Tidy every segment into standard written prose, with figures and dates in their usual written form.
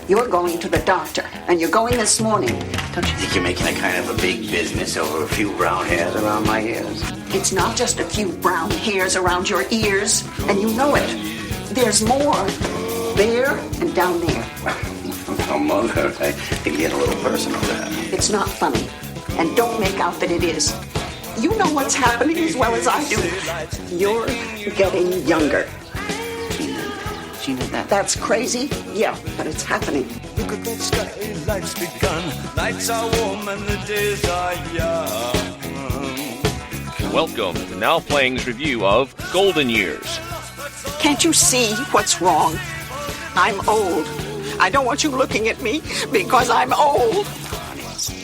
You're going to the doctor, and you're going this morning. Don't you think you're making a kind of a big business over a few brown hairs around my ears? It's not just a few brown hairs around your ears, and you know it. There's more. There and down there. Oh, Mother, I think you get a little personal there. It's not funny, and don't make out that it is. You know what's happening as well as I do. You're getting younger. Gina, that's crazy? Yeah, but it's happening. Look at that sky, life's begun. Nights are warm and the days are young. Welcome to Now Playing's review of Golden Years. Can't you see what's wrong? I'm old. I don't want you looking at me because I'm old.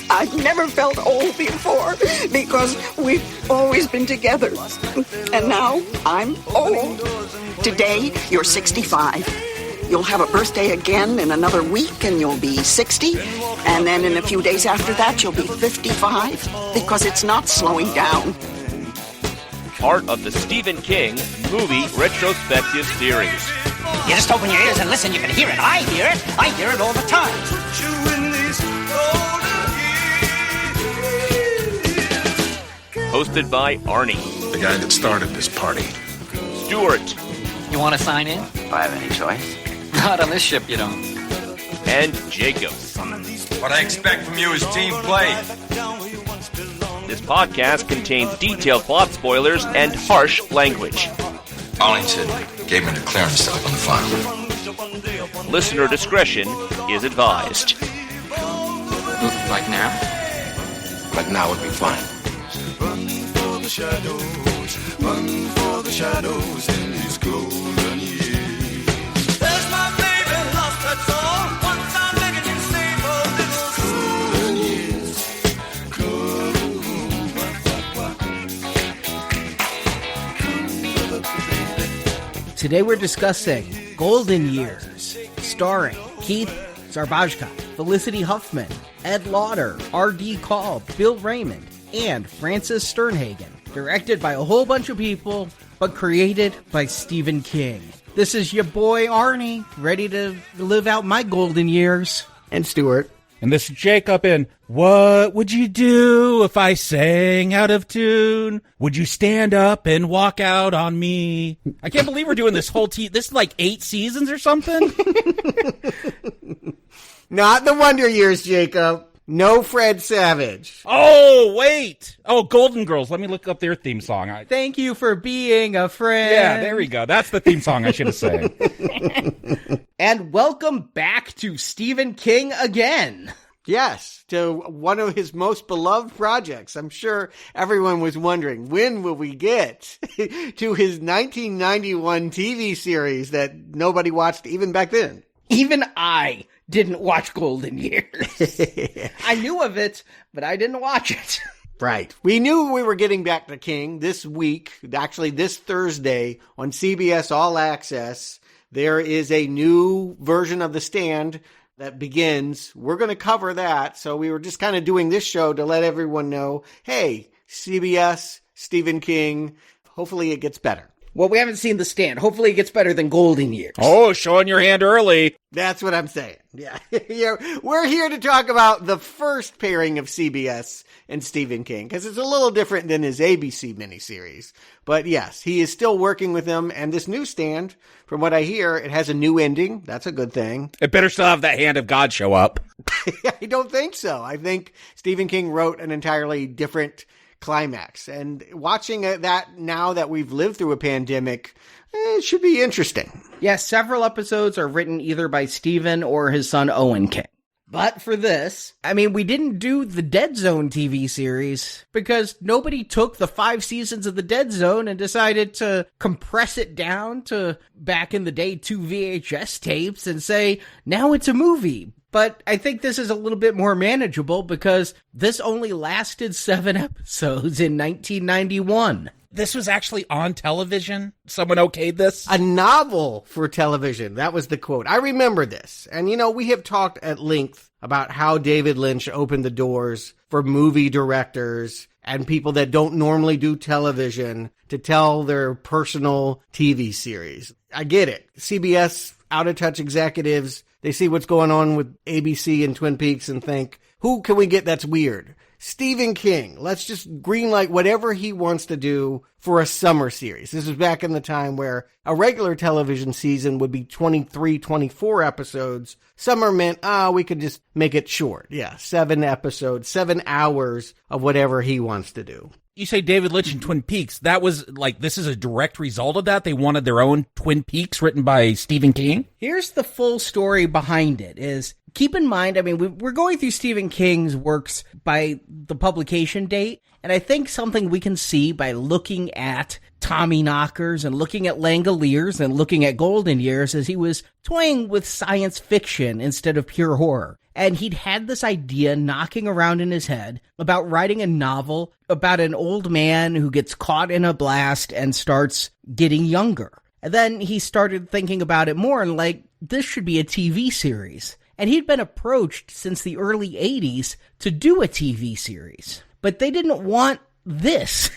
I've never felt old before because we've always been together. And now I'm old. Today, you're 65. You'll have a birthday again in another week and you'll be 60. And then in a few days after that, you'll be 55 because it's not slowing down. Part of the Stephen King movie retrospective series. You just open your ears and listen, you can hear it. I hear it. I hear it all the time. Hosted by Arnie. The guy that started this party. Stuart. You want to sign in? Do I have any choice? Not on this ship, you don't. And Jacob. What I expect from you is team play. This podcast contains detailed plot spoilers and harsh language. Arlington gave me the clearance to open the file. Listener discretion is advised. Like now? Like now would be fine. Run for the shadows in these golden years. There's my baby lost her soul. Once I'm begging you save a little golden years. Today we're discussing Golden Years, starring Keith Zarbajka, Felicity Huffman, Ed Lauder, R.D. Call, Bill Raymond, and Francis Sternhagen. Directed by a whole bunch of people, but created by Stephen King. This is your boy Arnie, ready to live out my golden years. And Stuart. And this is Jacob, and what would you do if I sang out of tune? Would you stand up and walk out on me? I can't believe we're doing this whole this is like 8 seasons or something? Not the Wonder Years, Jacob. No Fred Savage. Oh, wait. Oh, Golden Girls. Let me look up their theme song. Thank you for being a friend. Yeah, there we go. That's the theme song I should have sang. And welcome back to Stephen King again. Yes, to one of his most beloved projects. I'm sure everyone was wondering, when will we get to his 1991 TV series that nobody watched even back then? Even I didn't watch Golden Years. I knew of it, but I didn't watch it. Right. We knew we were getting back to King this week, actually this Thursday on CBS All Access. There is a new version of The Stand that begins. We're going to cover that. So we were just kind of doing this show to let everyone know, hey, CBS, Stephen King, hopefully it gets better. Well, we haven't seen The Stand. Hopefully it gets better than Golden Years. Oh, showing your hand early. That's what I'm saying. Yeah. We're here to talk about the first pairing of CBS and Stephen King, because it's a little different than his ABC miniseries. But yes, he is still working with them, and this new Stand, from what I hear, it has a new ending. That's a good thing. It better still have that hand of God show up. I don't think so. I think Stephen King wrote an entirely different climax, and watching that now that we've lived through a pandemic, it should be interesting. Yes, several episodes are written either by Stephen or his son Owen King. But for this, we didn't do the Dead Zone TV series because nobody took the 5 seasons of the Dead Zone and decided to compress it down to, back in the day, 2 VHS tapes and say, now it's a movie. But I think this is a little bit more manageable because this only lasted 7 episodes in 1991. This was actually on television? Someone okayed this? A novel for television. That was the quote. I remember this. And, we have talked at length about how David Lynch opened the doors for movie directors and people that don't normally do television to tell their personal TV series. I get it. CBS out-of-touch executives, they see what's going on with ABC and Twin Peaks and think, who can we get that's weird? Stephen King. Let's just greenlight whatever he wants to do for a summer series. This is back in the time where a regular television season would be 23, 24 episodes. Summer meant, we could just make it short. Yeah, 7 episodes, 7 hours of whatever he wants to do. You say David Lynch and Twin Peaks. That was like, this is a direct result of that? They wanted their own Twin Peaks written by Stephen King? Here's the full story behind it is, keep in mind, I mean, we're going through Stephen King's works by the publication date, and I think something we can see by looking at Tommyknockers and looking at Langoliers and looking at Golden Years is he was toying with science fiction instead of pure horror. And he'd had this idea knocking around in his head about writing a novel about an old man who gets caught in a blast and starts getting younger. And then he started thinking about it more and like, this should be a TV series. And he'd been approached since the early 80s to do a TV series. But they didn't want this.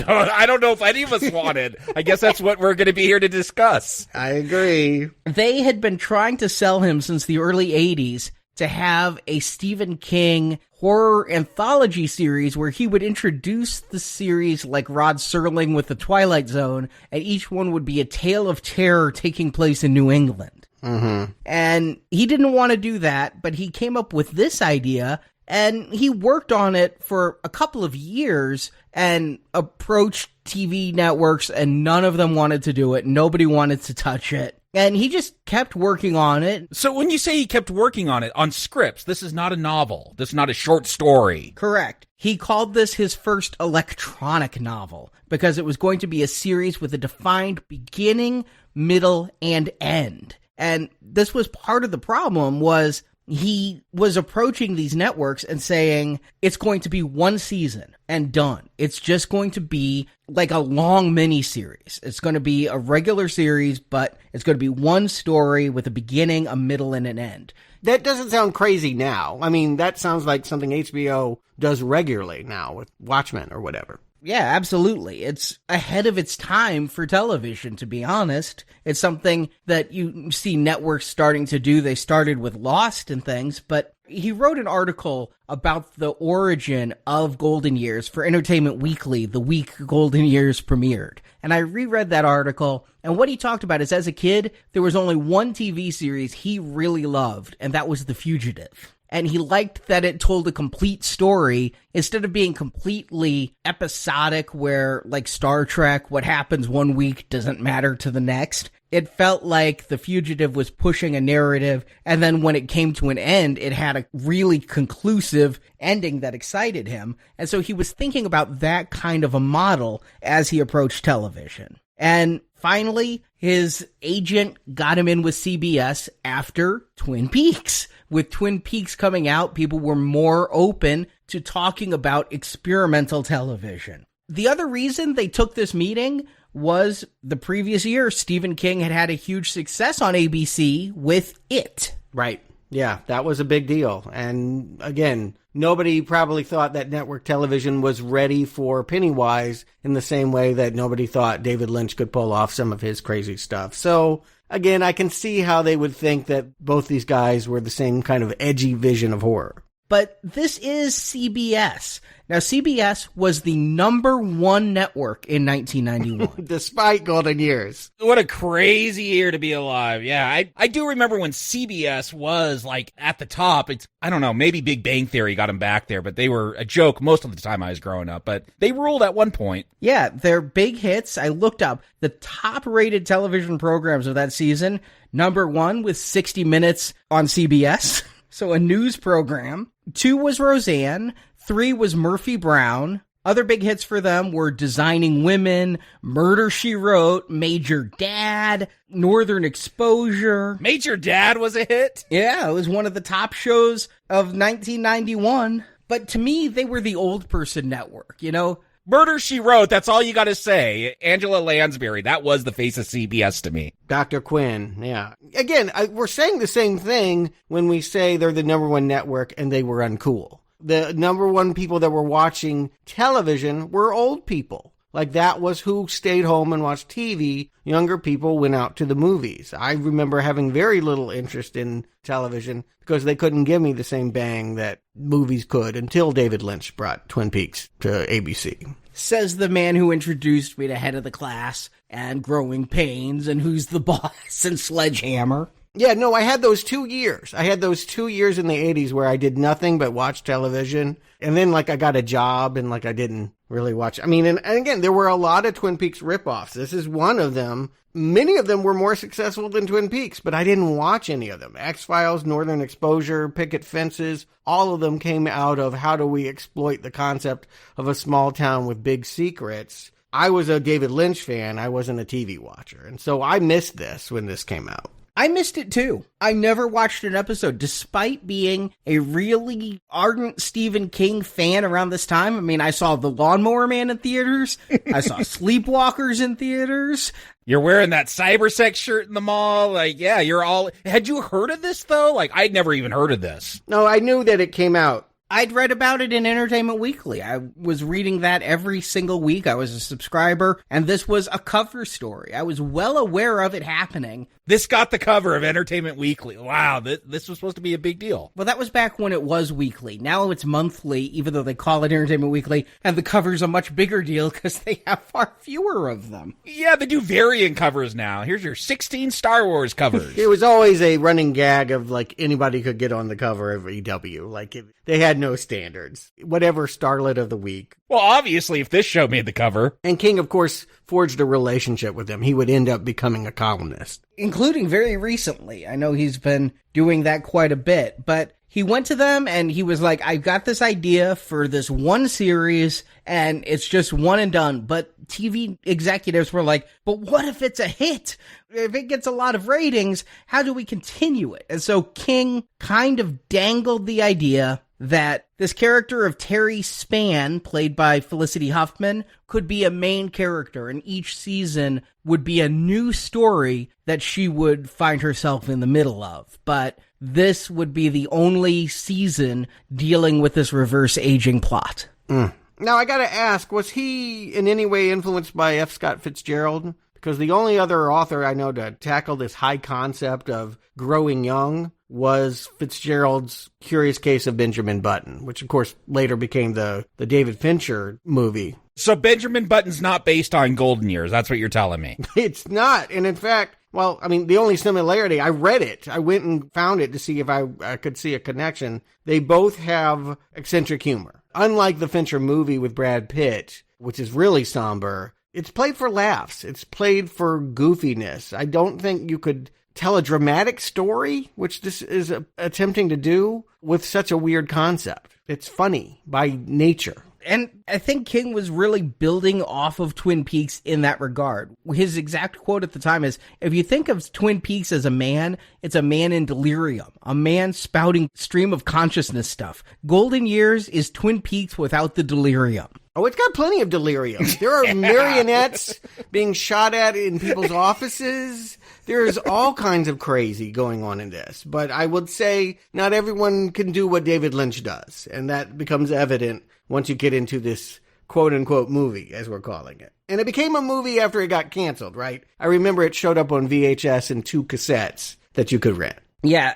I don't know if any of us wanted. I guess that's what we're going to be here to discuss. I agree. They had been trying to sell him since the early 80s to have a Stephen King horror anthology series where he would introduce the series like Rod Serling with The Twilight Zone, and each one would be a tale of terror taking place in New England. Mm-hmm. And he didn't want to do that, but he came up with this idea, and he worked on it for a couple of years and approached TV networks, and none of them wanted to do it. Nobody wanted to touch it. And he just kept working on it. So when you say he kept working on it, on scripts, this is not a novel. This is not a short story. Correct. He called this his first electronic novel because it was going to be a series with a defined beginning, middle, and end. And this was part of the problem was he was approaching these networks and saying, it's going to be one season and done. It's just going to be like a long mini-series. It's going to be a regular series, but it's going to be one story with a beginning, a middle, and an end. That doesn't sound crazy now. I mean, that sounds like something HBO does regularly now with Watchmen or whatever. Yeah, absolutely. It's ahead of its time for television, to be honest. It's something that you see networks starting to do. They started with Lost and things, but he wrote an article about the origin of Golden Years for Entertainment Weekly the week Golden Years premiered. And I reread that article, and what he talked about is as a kid, there was only one TV series he really loved, and that was The Fugitive. And he liked that it told a complete story instead of being completely episodic where, like Star Trek, what happens one week doesn't matter to the next. It felt like The Fugitive was pushing a narrative, and then when it came to an end, it had a really conclusive ending that excited him. And so he was thinking about that kind of a model as he approached television. And finally, his agent got him in with CBS after Twin Peaks. With Twin Peaks coming out, people were more open to talking about experimental television. The other reason they took this meeting was the previous year, Stephen King had had a huge success on ABC with It. Right. Yeah, that was a big deal. And again, nobody probably thought that network television was ready for Pennywise in the same way that nobody thought David Lynch could pull off some of his crazy stuff. So again, I can see how they would think that both these guys were the same kind of edgy vision of horror. But this is CBS. Now, CBS was the #1 network in 1991. Despite Golden Years. What a crazy year to be alive. Yeah, I do remember when CBS was, like, at the top. It's, I don't know, maybe Big Bang Theory got them back there, but they were a joke most of the time I was growing up. But they ruled at one point. Yeah, they're big hits. I looked up the top-rated television programs of that season. #1 with 60 Minutes on CBS. So a news program. 2 was Roseanne. 3 was Murphy Brown. Other big hits for them were Designing Women, Murder, She Wrote, Major Dad, Northern Exposure. Major Dad was a hit? Yeah, it was one of the top shows of 1991. But to me, they were the old person network, you know? Murder, She Wrote, that's all you gotta say. Angela Lansbury, that was the face of CBS to me. Dr. Quinn, yeah. Again, we're saying the same thing when we say they're the #1 network and they were uncool. the number one people that were watching television were old people. Like, that was who stayed home and watched TV. Younger people went out to the movies. I remember having very little interest in television because they couldn't give me the same bang that movies could until David Lynch brought Twin Peaks to ABC. Says the man who introduced me to Head of the Class and Growing Pains and Who's the Boss and Sledgehammer. Yeah, no, I had those 2 years. I had those 2 years in the 80s where I did nothing but watch television. And then, like, I got a job and, like, I didn't really watch. I mean, and again, there were a lot of Twin Peaks ripoffs. This is one of them. Many of them were more successful than Twin Peaks, but I didn't watch any of them. X-Files, Northern Exposure, Picket Fences, all of them came out of how do we exploit the concept of a small town with big secrets. I was a David Lynch fan. I wasn't a TV watcher. And so I missed this when this came out. I missed it too. I never watched an episode, despite being a really ardent Stephen King fan around this time. I mean, I saw The Lawnmower Man in theaters. I saw Sleepwalkers in theaters. You're wearing that cybersex shirt in the mall. Like, yeah, you're all... Had you heard of this, though? Like, I'd never even heard of this. No, I knew that it came out. I'd read about it in Entertainment Weekly. I was reading that every single week. I was a subscriber, and this was a cover story. I was well aware of it happening. This got the cover of Entertainment Weekly. Wow, this was supposed to be a big deal. Well, that was back when it was weekly. Now it's monthly, even though they call it Entertainment Weekly, and the cover's a much bigger deal because they have far fewer of them. Yeah, they do variant covers now. Here's your 16 Star Wars covers. It was always a running gag of, like, anybody could get on the cover of EW. Like, they had no standards. Whatever starlet of the week. Well, obviously, if this show made the cover. And King, of course, forged a relationship with them. He would end up becoming a columnist. Including very recently. I know he's been doing that quite a bit, but he went to them and he was like, I've got this idea for this one series and it's just one and done. But TV executives were like, but what if it's a hit? If it gets a lot of ratings, how do we continue it? And so King kind of dangled the idea that this character of Terry Spann, played by Felicity Huffman, could be a main character, and each season would be a new story that she would find herself in the middle of. But this would be the only season dealing with this reverse aging plot. Now, I gotta ask, was he in any way influenced by F. Scott Fitzgerald? Because the only other author I know to tackle this high concept of growing young was Fitzgerald's Curious Case of Benjamin Button, which, of course, later became the David Fincher movie. So Benjamin Button's not based on Golden Years. That's what you're telling me. It's not. And in fact, well, I mean, the only similarity, I read it. I went and found it to see if I could see a connection. They both have eccentric humor. Unlike the Fincher movie with Brad Pitt, which is really somber, it's played for laughs. It's played for goofiness. I don't think you could tell a dramatic story, which this is attempting to do, with such a weird concept. It's funny by nature. And I think King was really building off of Twin Peaks in that regard. His exact quote at the time is, if you think of Twin Peaks as a man, it's a man in delirium, a man spouting stream of consciousness stuff. Golden Years is Twin Peaks without the delirium. Oh, it's got plenty of delirium. There are marionettes being shot at in people's offices. There's all kinds of crazy going on in this. But I would say not everyone can do what David Lynch does. And that becomes evident once you get into this quote-unquote movie, as we're calling it. And it became a movie after it got canceled, right? I remember it showed up on VHS and 2 cassettes that you could rent. Yeah,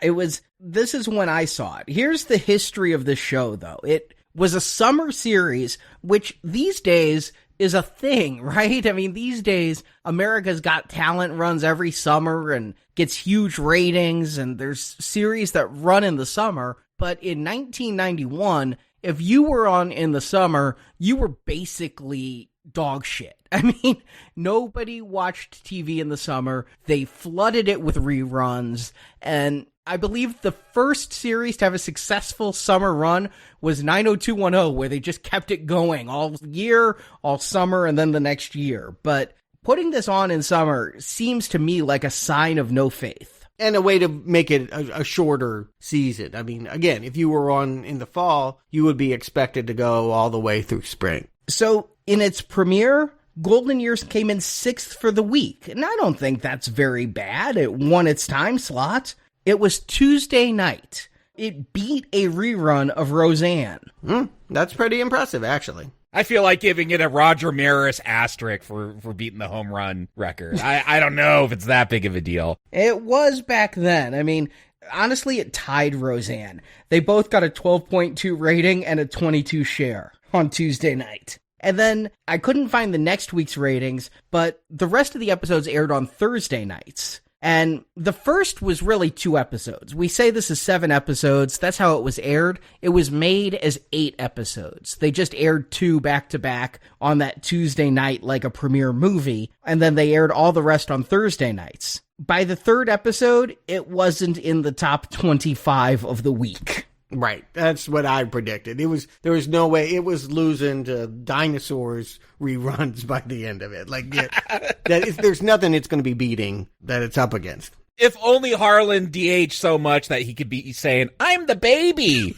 this is when I saw it. Here's the history of the show, though. It was a summer series, which these days is a thing, right? I mean, these days, America's Got Talent runs every summer and gets huge ratings, and there's series that run in the summer. But in 1991, if you were on in the summer, you were basically dog shit. I mean, nobody watched TV in the summer. They flooded it with reruns, and I believe the first series to have a successful summer run was 90210, where they just kept it going all year, all summer, and then the next year. But putting this on in summer seems to me like a sign of no faith. And a way to make it a shorter season. I mean, again, if you were on in the fall, you would be expected to go all the way through spring. So in its premiere, Golden Years came in 6th for the week. And I don't think that's very bad. It won its time slot. It was Tuesday night. it beat a rerun of Roseanne. That's pretty impressive, actually. I feel like giving it a Roger Maris asterisk for beating the home run record. I don't know if it's that big of a deal. It was back then. I mean, honestly, it tied Roseanne. They both got a 12.2 rating and a 22 share on Tuesday night. And then I couldn't find the next week's ratings, but the rest of the episodes aired on Thursday nights. And the first was really 2 episodes. We say this is 7 episodes. That's how it was aired. It was made as 8 episodes. They just aired 2 back to back on that Tuesday night like a premiere movie. And then they aired all the rest on Thursday nights. By the 3rd episode, it wasn't in the top 25 of the week. Right. That's what I predicted. There was no way it was losing to Dinosaurs reruns by the end of it. Like, there's nothing it's going to be beating that it's up against. If only Harlan DH so much that he could be saying, "I'm the baby."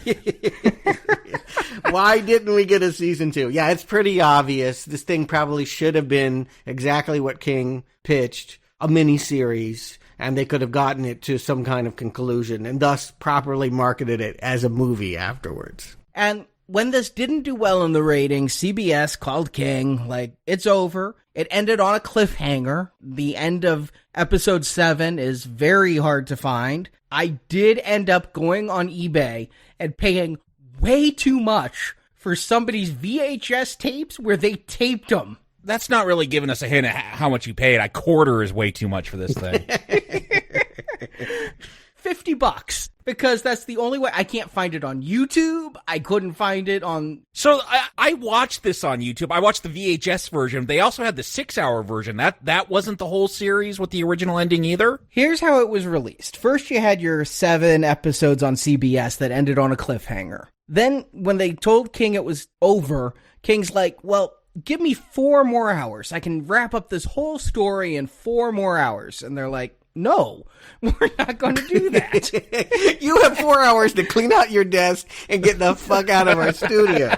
Why didn't we get a season 2? Yeah, it's pretty obvious. This thing probably should have been exactly what King pitched, a miniseries. And they could have gotten it to some kind of conclusion and thus properly marketed it as a movie afterwards. And when this didn't do well in the ratings, CBS called King, like, it's over. It ended on a cliffhanger. The end of episode 7 is very hard to find. I did end up going on eBay and paying way too much for somebody's VHS tapes where they taped them. That's not really giving us a hint at how much you paid. A quarter is way too much for this thing. $50, because that's the only way. I can't find it on YouTube. I couldn't find it on... So I watched this on YouTube. I watched the VHS version. They also had the 6-hour version. That wasn't the whole series with the original ending either? Here's how it was released. First, you had your 7 episodes on CBS that ended on a cliffhanger. Then, when they told King it was over, King's like, well, give me 4 more hours. I can wrap up this whole story in 4 more hours. And they're like, no, we're not going to do that. You have 4 hours to clean out your desk and get the fuck out of our studio.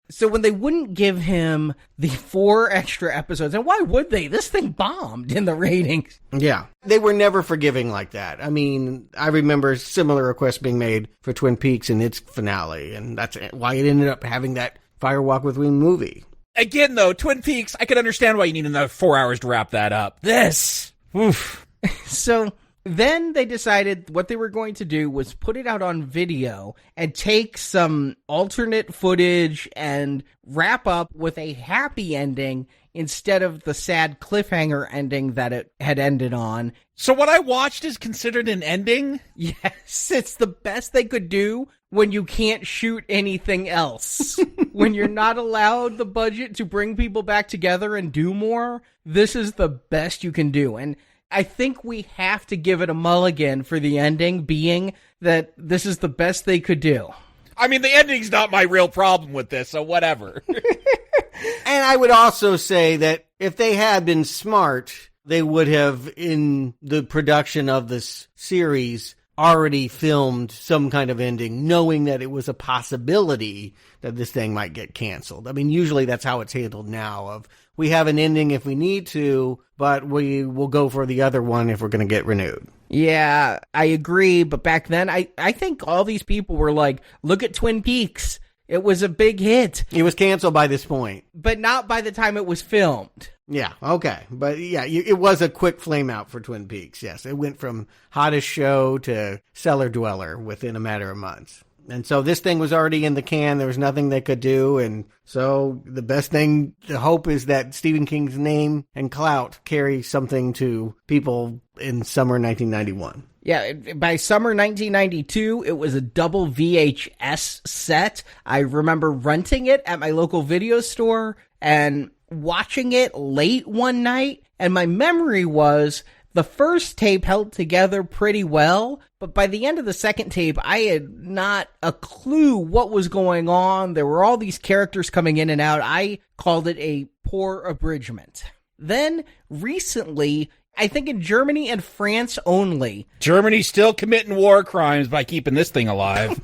So when they wouldn't give him the 4 extra episodes, and why would they? This thing bombed in the ratings. Yeah. They were never forgiving like that. I mean, I remember similar requests being made for Twin Peaks in its finale, and that's why it ended up having that Firewalk with Me movie. Again, though, Twin Peaks, I could understand why you need another 4 hours to wrap that up. This! Oof. So then they decided what they were going to do was put it out on video and take some alternate footage and wrap up with a happy ending instead of the sad cliffhanger ending that it had ended on. So what I watched is considered an ending? Yes, it's the best they could do when you can't shoot anything else. When you're not allowed the budget to bring people back together and do more, this is the best you can do. And I think we have to give it a mulligan for the ending, being that this is the best they could do. I mean, the ending's not my real problem with this, so whatever. And I would also say that if they had been smart, they would have, in the production of this series, already filmed some kind of ending, knowing that it was a possibility that this thing might get canceled. I mean, usually that's how it's handled now, of we have an ending if we need to, but we will go for the other one if we're going to get renewed. Yeah, I agree, but back then, I think all these people were like, look at Twin Peaks. It was a big hit. It was canceled by this point. But not by the time it was filmed. Yeah, okay. But yeah, it was a quick flame out for Twin Peaks, yes. It went from hottest show to cellar dweller within a matter of months. And so this thing was already in the can. There was nothing they could do. And so the best thing to hope is that Stephen King's name and clout carry something to people in summer 1991. Yeah, by summer 1992, it was a double VHS set. I remember renting it at my local video store and watching it late one night. And my memory was the first tape held together pretty well, but by the end of the second tape, I had not a clue what was going on. There were all these characters coming in and out. I called it a poor abridgment. Then, recently, I think in Germany and France only. Germany's still committing war crimes by keeping this thing alive.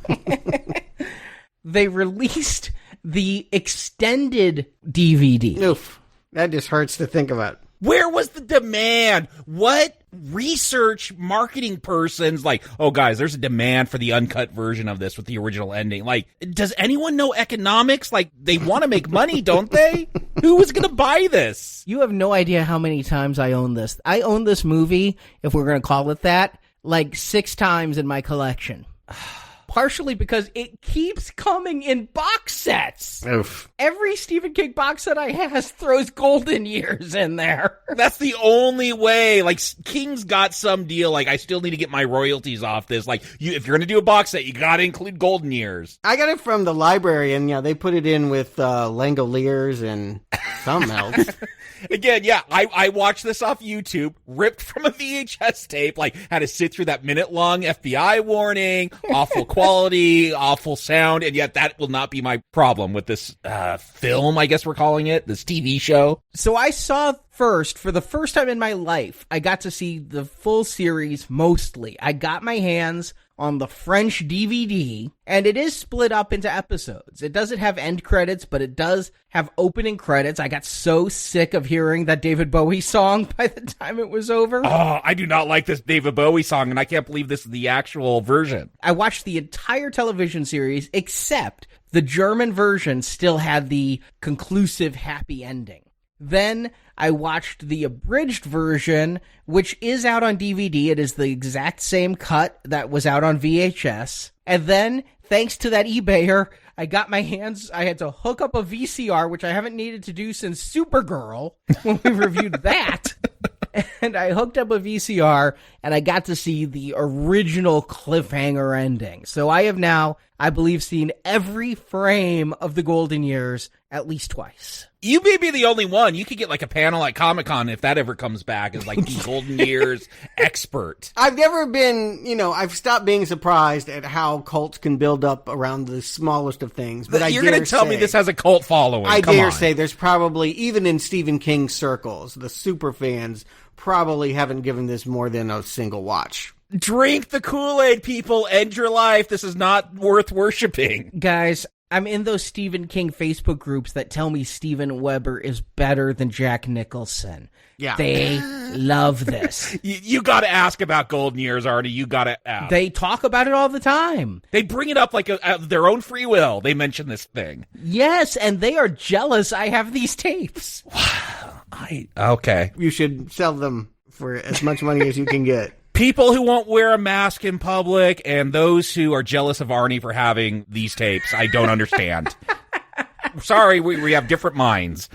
They released the extended DVD. Oof. That just hurts to think about. Where was the demand? What research marketing person's like, oh guys, there's a demand for the uncut version of this with the original ending. Like, does anyone know economics? Like, they want to make money, don't they? Who is going to buy this? You have no idea how many times I own this. I own this movie, if we're going to call it that, like 6 times in my collection. Partially because it keeps coming in box sets. Oof. Every Stephen King box set I has throws Golden Years in there. That's the only way. Like, King's got some deal. Like, I still need to get my royalties off this. Like, if you're going to do a box set, you got to include Golden Years. I got it from the library, and they put it in with Langoliers and something else. Again, yeah, I watched this off YouTube, ripped from a VHS tape, like, had to sit through that minute-long FBI warning, awful quality, awful sound, and yet that will not be my problem with this film, I guess we're calling it, this TV show. So I saw for the first time in my life, I got to see the full series mostly. I got my hands on the French DVD, and it is split up into episodes. It doesn't have end credits, but it does have opening credits. I got so sick of hearing that David Bowie song by the time it was over. Oh, I do not like this David Bowie song, and I can't believe this is the actual version. I watched the entire television series, except the German version still had the conclusive happy ending. Then I watched the abridged version, which is out on DVD. It is the exact same cut that was out on VHS. And then, thanks to that eBayer, I got my hands, I had to hook up a VCR, which I haven't needed to do since Supergirl, when we reviewed that. And I hooked up a VCR, and I got to see the original cliffhanger ending. So I have now, I believe, seen every frame of the Golden Years at least twice. You may be the only one. You could get like a panel at Comic-Con if that ever comes back as like the Golden Years expert. I've never been, I've stopped being surprised at how cults can build up around the smallest of things. But you're going to tell me this has a cult following. I dare say there's probably, even in Stephen King circles, the super fans probably haven't given this more than a single watch. Drink the Kool-Aid, people. End your life. This is not worth worshiping. Guys, I'm in those Stephen King Facebook groups that tell me Steven Weber is better than Jack Nicholson. Yeah. They love this. You got to ask about Golden Years, Artie. You got to ask. They talk about it all the time. They bring it up like their own free will. They mention this thing. Yes, and they are jealous I have these tapes. Okay. You should sell them for as much money as you can get. People who won't wear a mask in public and those who are jealous of Arnie for having these tapes, I don't understand. Sorry, we have different minds.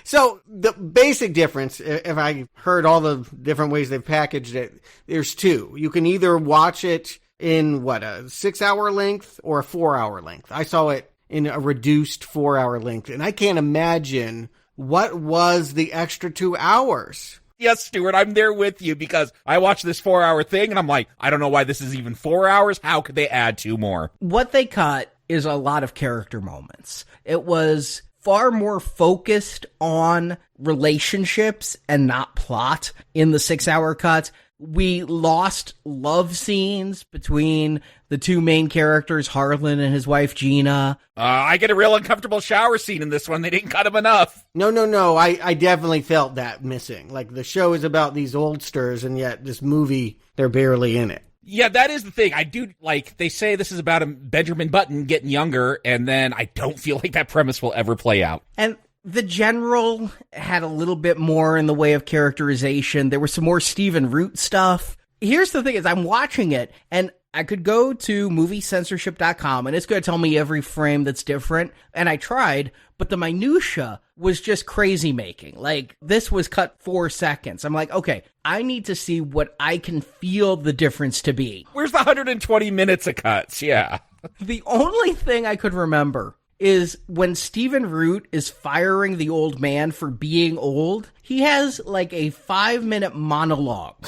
So the basic difference, if I heard all the different ways they've packaged it, there's two. You can either watch it in, a 6-hour length or a 4-hour length. I saw it in a reduced 4-hour length, and I can't imagine what was the extra 2 hours. Yes, Stuart, I'm there with you because I watched this 4-hour thing and I'm like, I don't know why this is even 4 hours. How could they add 2 more? What they cut is a lot of character moments. It was far more focused on relationships and not plot in the 6-hour cuts. We lost love scenes between the two main characters, Harlan and his wife, Gina. I get a real uncomfortable shower scene in this one. They didn't cut him enough. No. I definitely felt that missing. Like, the show is about these oldsters, and yet this movie, they're barely in it. Yeah, that is the thing. I do, they say this is about a Benjamin Button getting younger, and then I don't feel like that premise will ever play out. And the general had a little bit more in the way of characterization. There was some more Stephen Root stuff. Here's the thing is I'm watching it, and I could go to moviecensorship.com, and it's going to tell me every frame that's different. And I tried, but the minutia was just crazy making. Like, this was cut 4 seconds. I'm like, okay, I need to see what I can feel the difference to be. Where's the 120 minutes of cuts? Yeah. The only thing I could remember is when Stephen Root is firing the old man for being old, he has like a 5-minute monologue.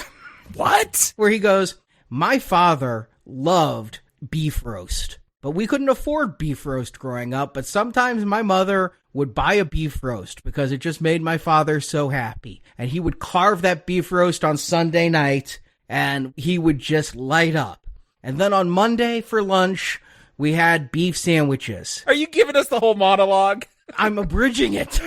What? Where he goes, my father loved beef roast, but we couldn't afford beef roast growing up, but sometimes my mother would buy a beef roast because it just made my father so happy. And he would carve that beef roast on Sunday night, and he would just light up. And then on Monday for lunch, we had beef sandwiches. Are you giving us the whole monologue? I'm abridging it.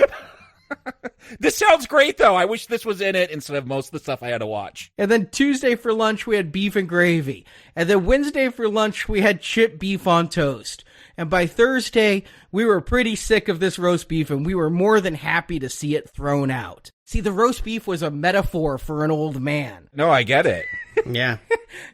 This sounds great, though. I wish this was in it instead of most of the stuff I had to watch. And then Tuesday for lunch, we had beef and gravy. And then Wednesday for lunch, we had chipped beef on toast. And by Thursday, we were pretty sick of this roast beef, and we were more than happy to see it thrown out. See, the roast beef was a metaphor for an old man. No, I get it. Yeah.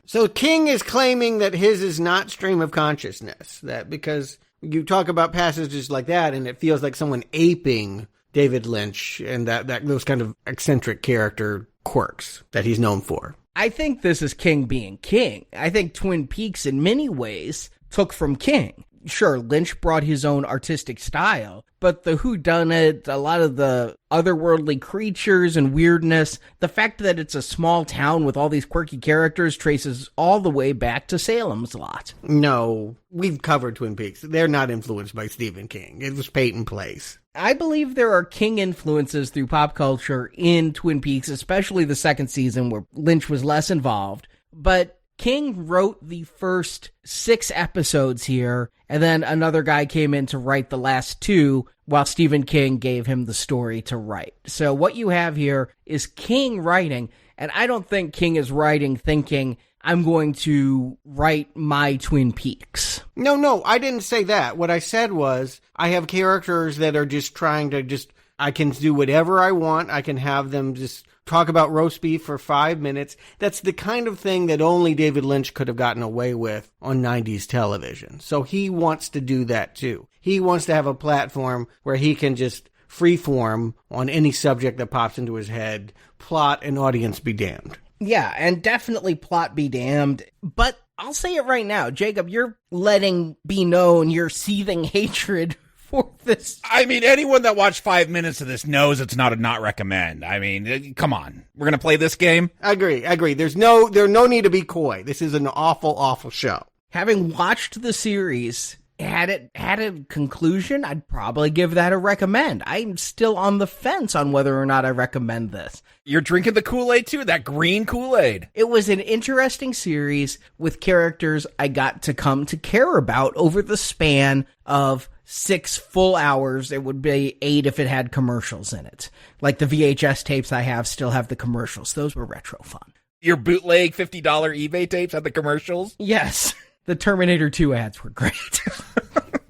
So King is claiming that his is not stream of consciousness. That because you talk about passages like that, and it feels like someone aping David Lynch and that those kind of eccentric character quirks that he's known for. I think this is King being King. I think Twin Peaks in many ways took from King. Sure, Lynch brought his own artistic style, but the whodunit, a lot of the otherworldly creatures and weirdness, the fact that it's a small town with all these quirky characters traces all the way back to Salem's Lot. No, we've covered Twin Peaks. They're not influenced by Stephen King. It was Peyton Place. I believe there are King influences through pop culture in Twin Peaks, especially the second season where Lynch was less involved, but King wrote the first 6 episodes here, and then another guy came in to write the last 2, while Stephen King gave him the story to write. So what you have here is King writing, and I don't think King is writing thinking, I'm going to write my Twin Peaks. No, I didn't say that. What I said was, I have characters that are just trying to I can do whatever I want. I can have them just talk about roast beef for 5 minutes. That's the kind of thing that only David Lynch could have gotten away with on 90s television. So he wants to do that too. He wants to have a platform where he can just freeform on any subject that pops into his head, plot and audience be damned. Yeah, and definitely plot be damned. But I'll say it right now, Jacob, you're letting be known your seething hatred for this. I mean, anyone that watched 5 minutes of this knows it's not a not recommend. I mean, come on. We're going to play this game? I agree. There's no need to be coy. This is an awful, awful show. Having watched the series, had a conclusion, I'd probably give that a recommend. I'm still on the fence on whether or not I recommend this. You're drinking the Kool-Aid too? That green Kool-Aid. It was an interesting series with characters I got to come to care about over the span of 6 full hours. It would be 8 if it had commercials in it. Like the VHS tapes I have still have the commercials. Those were retro fun. Your bootleg $50 eBay tapes had the commercials? Yes. The Terminator 2 ads were great.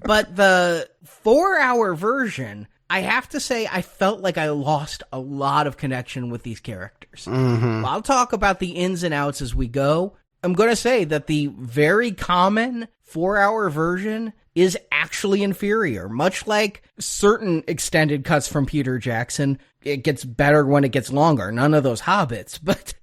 But the 4-hour version, I have to say, I felt like I lost a lot of connection with these characters. Mm-hmm. I'll talk about the ins and outs as we go. I'm going to say that the very common 4-hour version is actually inferior. Much like certain extended cuts from Peter Jackson, it gets better when it gets longer. None of those Hobbits, but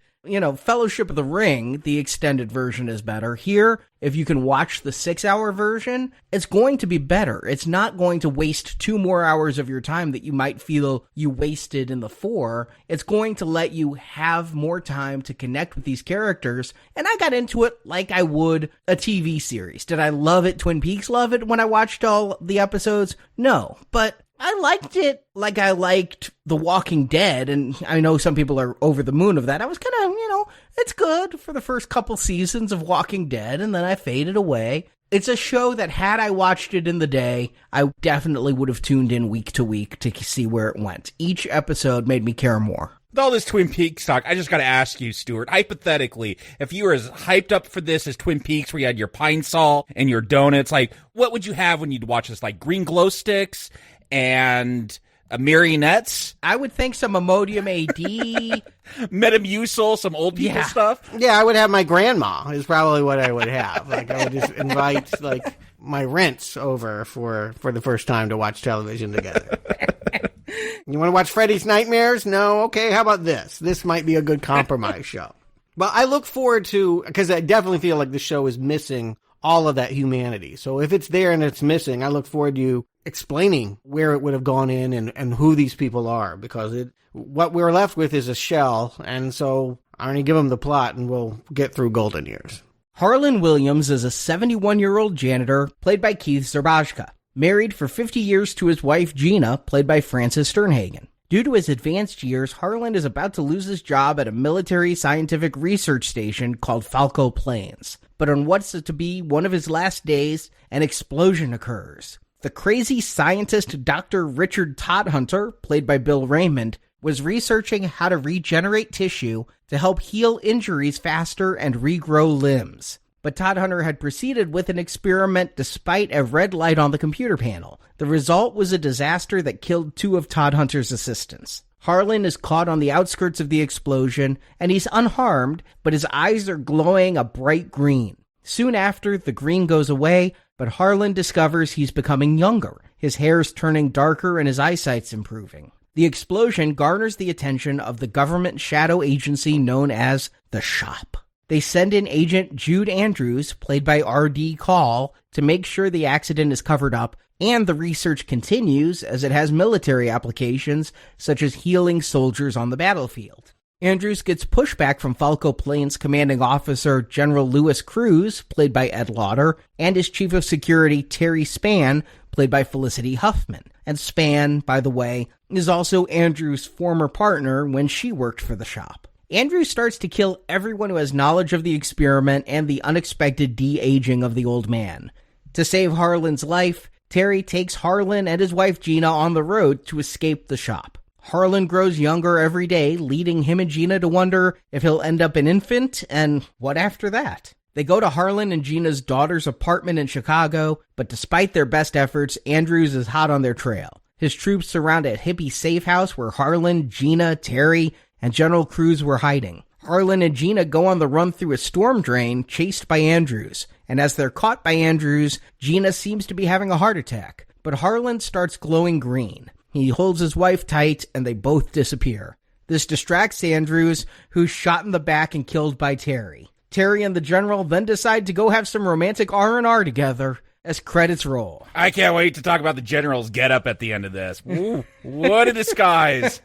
Fellowship of the Ring, the extended version is better. Here, if you can watch the 6-hour version, it's going to be better. It's not going to waste 2 more hours of your time that you might feel you wasted in the 4. It's going to let you have more time to connect with these characters. And I got into it like I would a TV series. Did I love it? Twin Peaks love it when I watched all the episodes? No, but I liked it like I liked The Walking Dead, and I know some people are over the moon of that. I was kind of, it's good for the first couple seasons of Walking Dead, and then I faded away. It's a show that had I watched it in the day, I definitely would have tuned in week to week to see where it went. Each episode made me care more. With all this Twin Peaks talk, I just got to ask you, Stuart, hypothetically, if you were as hyped up for this as Twin Peaks, where you had your pine sol and your donuts, like, what would you have when you'd watch this? Like green glow sticks and marionettes? I would think some Imodium AD. Metamucil, some old people stuff? Yeah, I would have my grandma is probably what I would have. Like, I would just invite, my rents over for the first time to watch television together. You want to watch Freddy's Nightmares? No? Okay, how about this? This might be a good compromise show. But I look forward to, because I definitely feel like the show is missing all of that humanity. So if it's there and it's missing, I look forward to you explaining where it would have gone in and who these people are, because what we're left with is a shell, and so I'm going to give them the plot and we'll get through Golden Years. Harlan Williams is a 71-year-old janitor played by Keith Zerbajka, married for 50 years to his wife Gina, played by Frances Sternhagen. Due to his advanced years, Harlan is about to lose his job at a military scientific research station called Falco Plains. But on what's to be one of his last days, an explosion occurs. The crazy scientist Dr. Richard Todhunter, played by Bill Raymond, was researching how to regenerate tissue to help heal injuries faster and regrow limbs. But Todhunter had proceeded with an experiment despite a red light on the computer panel. The result was a disaster that killed 2 of Todhunter's assistants. Harlan is caught on the outskirts of the explosion, and he's unharmed, but his eyes are glowing a bright green. Soon after, the green goes away, but Harlan discovers he's becoming younger. His hair's turning darker and his eyesight's improving. The explosion garners the attention of the government shadow agency known as the Shop. They send in Agent Jude Andrews, played by R.D. Call, to make sure the accident is covered up, and the research continues as it has military applications, such as healing soldiers on the battlefield. Andrews gets pushback from Falco Plane's commanding officer, General Louis Cruz, played by Ed Lauder, and his chief of security, Terry Spann, played by Felicity Huffman. And Spann, by the way, is also Andrews' former partner when she worked for the Shop. Andrews starts to kill everyone who has knowledge of the experiment and the unexpected de-aging of the old man. To save Harlan's life, Terry takes Harlan and his wife Gina on the road to escape the Shop. Harlan grows younger every day, leading him and Gina to wonder if he'll end up an infant, and what after that? They go to Harlan and Gina's daughter's apartment in Chicago, but despite their best efforts, Andrews is hot on their trail. His troops surround a hippie safe house where Harlan, Gina, Terry, and General Cruz were hiding. Harlan and Gina go on the run through a storm drain, chased by Andrews, and as they're caught by Andrews, Gina seems to be having a heart attack, but Harlan starts glowing green. He holds his wife tight, and they both disappear. This distracts Andrews, who's shot in the back and killed by Terry. Terry and the General then decide to go have some romantic R&R together as credits roll. I can't wait to talk about the General's getup at the end of this. Ooh, what a disguise.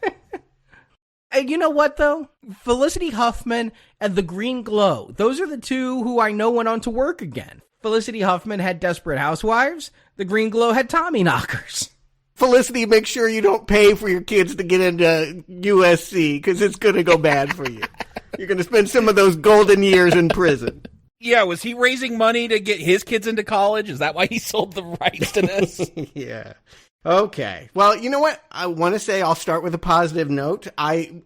And you know what, though? Felicity Huffman and the Green Glow. Those are the 2 who I know went on to work again. Felicity Huffman had Desperate Housewives. The Green Glow had Tommy Knockers. Felicity, make sure you don't pay for your kids to get into USC, because it's going to go bad for you. You're going to spend some of those golden years in prison. Yeah, was he raising money to get his kids into college? Is that why he sold the rights to this? Yeah. Okay. Well, you know what? I want to say I'll start with a positive note.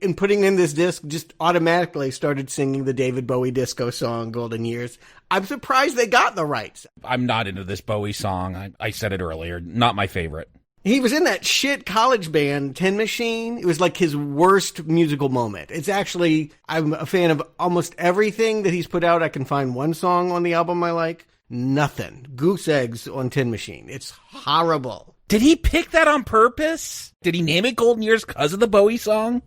In putting in this disc, just automatically started singing the David Bowie disco song, Golden Years. I'm surprised they got the rights. I'm not into this Bowie song. I said it earlier. Not my favorite. He was in that shit college band, Tin Machine. It was like his worst musical moment. It's actually, I'm a fan of almost everything that he's put out. I can find one song on the album I like. Nothing. Goose Eggs on Tin Machine. It's horrible. Did he pick that on purpose? Did he name it Golden Years because of the Bowie song?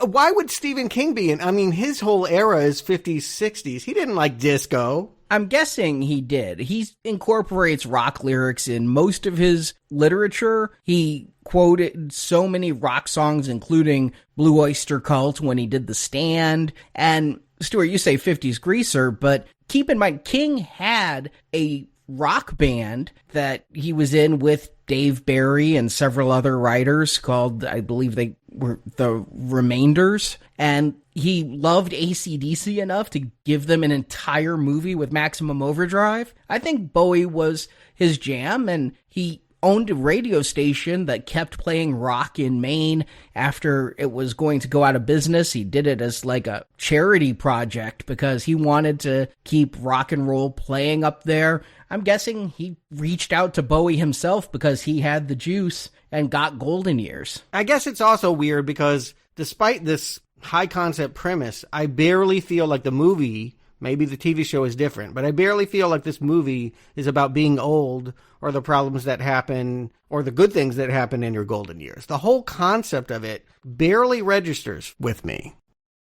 Why would Stephen King be in? I mean, his whole era is 50s, 60s. He didn't like disco. I'm guessing he did. He incorporates rock lyrics in most of his literature. He quoted so many rock songs, including Blue Oyster Cult when he did The Stand. And Stuart, you say 50s Greaser, but keep in mind, King had a rock band that he was in with Dave Barry and several other writers called, I believe they were the Remainders. And he loved AC/DC enough to give them an entire movie with Maximum Overdrive. I think Bowie was his jam, and he owned a radio station that kept playing rock in Maine after it was going to go out of business. He did it as like a charity project because he wanted to keep rock and roll playing up there. I'm guessing he reached out to Bowie himself because he had the juice and got Golden Years. I guess it's also weird because despite this high concept premise, I barely feel like the movie, maybe the TV show is different, but I barely feel like this movie is about being old or the problems that happen or the good things that happen in your golden years. The whole concept of it barely registers with me.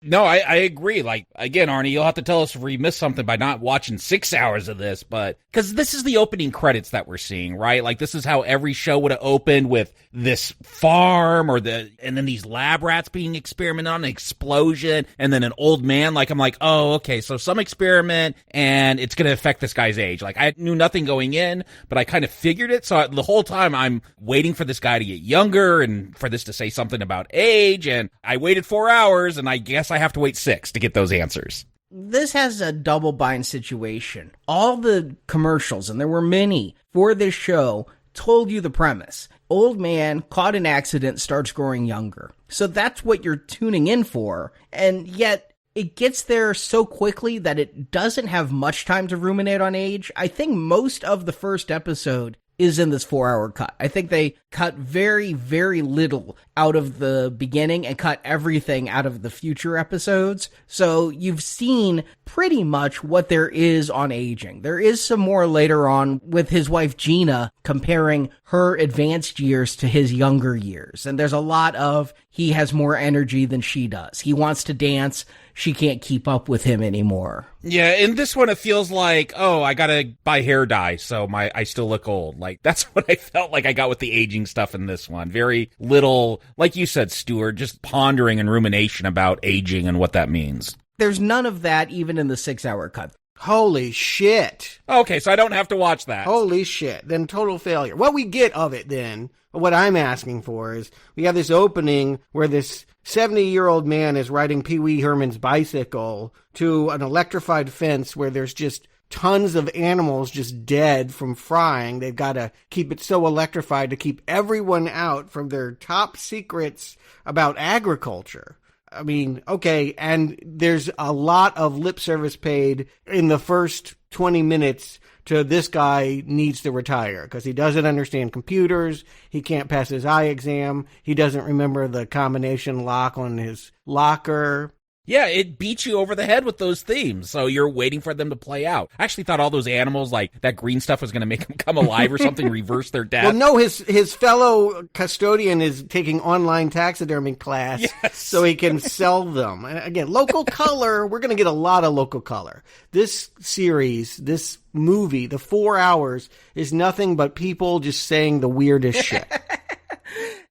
No, I agree. Like, again, Arnie, you'll have to tell us if we missed something by not watching 6 hours of this, but because this is the opening credits that we're seeing, right? Like, this is how every show would have opened, with this farm and then these lab rats being experimented on, an explosion, and then an old man. Like, I'm like, oh, okay, so some experiment, and it's going to affect this guy's age. Like, I knew nothing going in, but I kind of figured it. So the whole time I'm waiting for this guy to get younger and for this to say something about age, and I waited 4 hours, and I guess I have to wait 6 to get those answers. This has a double bind situation. All the commercials, and there were many for this show, told you the premise. Old man caught in accident, starts growing younger. So that's what you're tuning in for. And yet it gets there so quickly that it doesn't have much time to ruminate on age. I think most of the first episode is in this 4-hour cut. I think they cut very, very little out of the beginning and cut everything out of the future episodes. So you've seen pretty much what there is on aging. There is some more later on with his wife Gina comparing her advanced years to his younger years. And there's a lot of he has more energy than she does. He wants to dance. She can't keep up with him anymore. Yeah, in this one, it feels like, oh, I gotta buy hair dye, so I still look old. Like, that's what I felt like I got with the aging stuff in this one. Very little, like you said, Stuart, just pondering and rumination about aging and what that means. There's none of that even in the 6-hour cut. Holy shit. Okay, so I don't have to watch that. Holy shit. Then total failure. What we get of it then, what I'm asking for is, we have this opening where this 70-year-old man is riding Pee Wee Herman's bicycle to an electrified fence where there's just tons of animals just dead from frying. They've got to keep it so electrified to keep everyone out from their top secrets about agriculture. I mean, okay, and there's a lot of lip service paid in the first 20 minutes to this guy needs to retire because he doesn't understand computers. He can't pass his eye exam. He doesn't remember the combination lock on his locker. Yeah, it beats you over the head with those themes, so you're waiting for them to play out. I actually thought all those animals, like that green stuff, was going to make them come alive or something, reverse their death. Well, no, his fellow custodian is taking online taxidermy class, yes, so he can sell them. And again, local color, we're going to get a lot of local color. This series, this movie, the 4 hours, is nothing but people just saying the weirdest shit.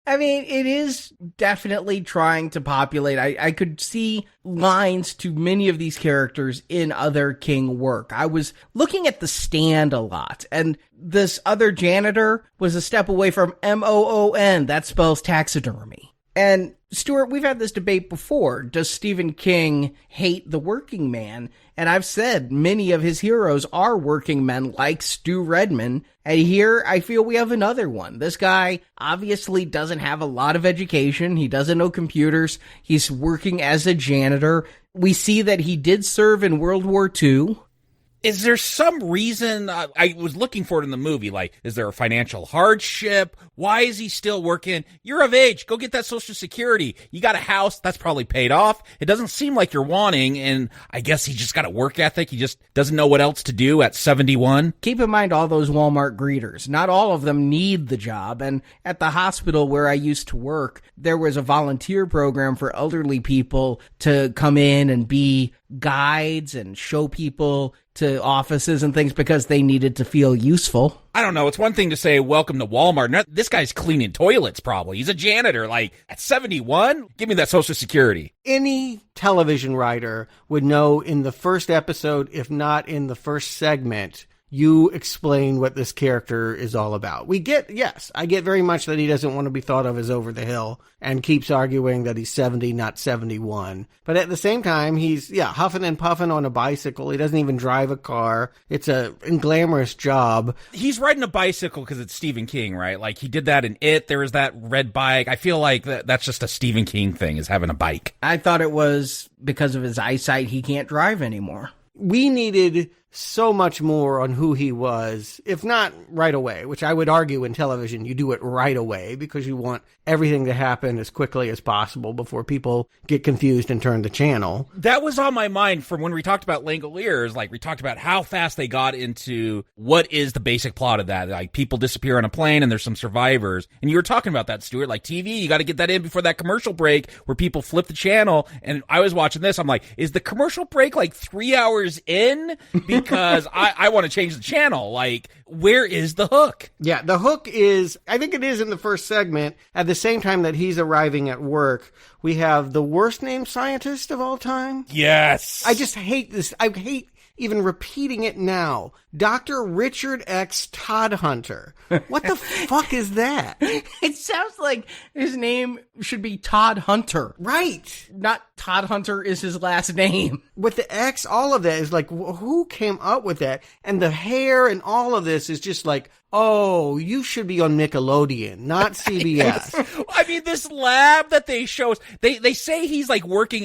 I mean, it is definitely trying to populate. I could see lines to many of these characters in other King work. I was looking at The Stand a lot, and this other janitor was a step away from MOON. That spells taxidermy. And Stuart, we've had this debate before. Does Stephen King hate the working man? And I've said many of his heroes are working men like Stu Redman. And here I feel we have another one. This guy obviously doesn't have a lot of education. He doesn't know computers. He's working as a janitor. We see that he did serve in World War II. Is there some reason, I was looking for it in the movie, like, is there a financial hardship? Why is he still working? You're of age, go get that Social Security. You got a house, that's probably paid off. It doesn't seem like you're wanting, and I guess he just got a work ethic. He just doesn't know what else to do at 71. Keep in mind all those Walmart greeters. Not all of them need the job, and at the hospital where I used to work, there was a volunteer program for elderly people to come in and be guides and show people to offices and things because they needed to feel useful. I don't know. It's one thing to say, welcome to Walmart. This guy's cleaning toilets, probably. He's a janitor. Like, at 71? Give me that Social Security. Any television writer would know in the first episode, if not in the first segment, you explain what this character is all about. I get very much that he doesn't want to be thought of as over the hill and keeps arguing that he's 70, not 71. But at the same time, he's, huffing and puffing on a bicycle. He doesn't even drive a car. It's a glamorous job. He's riding a bicycle because it's Stephen King, right? Like, he did that in It. There was that red bike. I feel like that's just a Stephen King thing, is having a bike. I thought it was because of his eyesight he can't drive anymore. We needed so much more on who he was, if not right away, which I would argue in television, you do it right away because you want everything to happen as quickly as possible before people get confused and turn the channel. That was on my mind from when we talked about Langoliers. Like, we talked about how fast they got into what is the basic plot of that. Like, people disappear on a plane and there's some survivors. And you were talking about that, Stuart. Like, TV, you got to get that in before that commercial break where people flip the channel. And I was watching this. I'm like, is the commercial break like 3 hours in? Because I want to change the channel. Like, where is the hook? Yeah, the hook is, I think it is in the first segment. At the same time that he's arriving at work, we have the worst named scientist of all time. Yes. I just hate this. I hate even repeating it now. Dr. Richard X. Todhunter. What the fuck is that? It sounds like his name should be Todd Hunter. Right. Not Todd Hunter is his last name. With the X, all of that is like, who came up with that? And the hair and all of this is just like, oh, you should be on Nickelodeon, not CBS. I mean, this lab that they show us, they say he's like working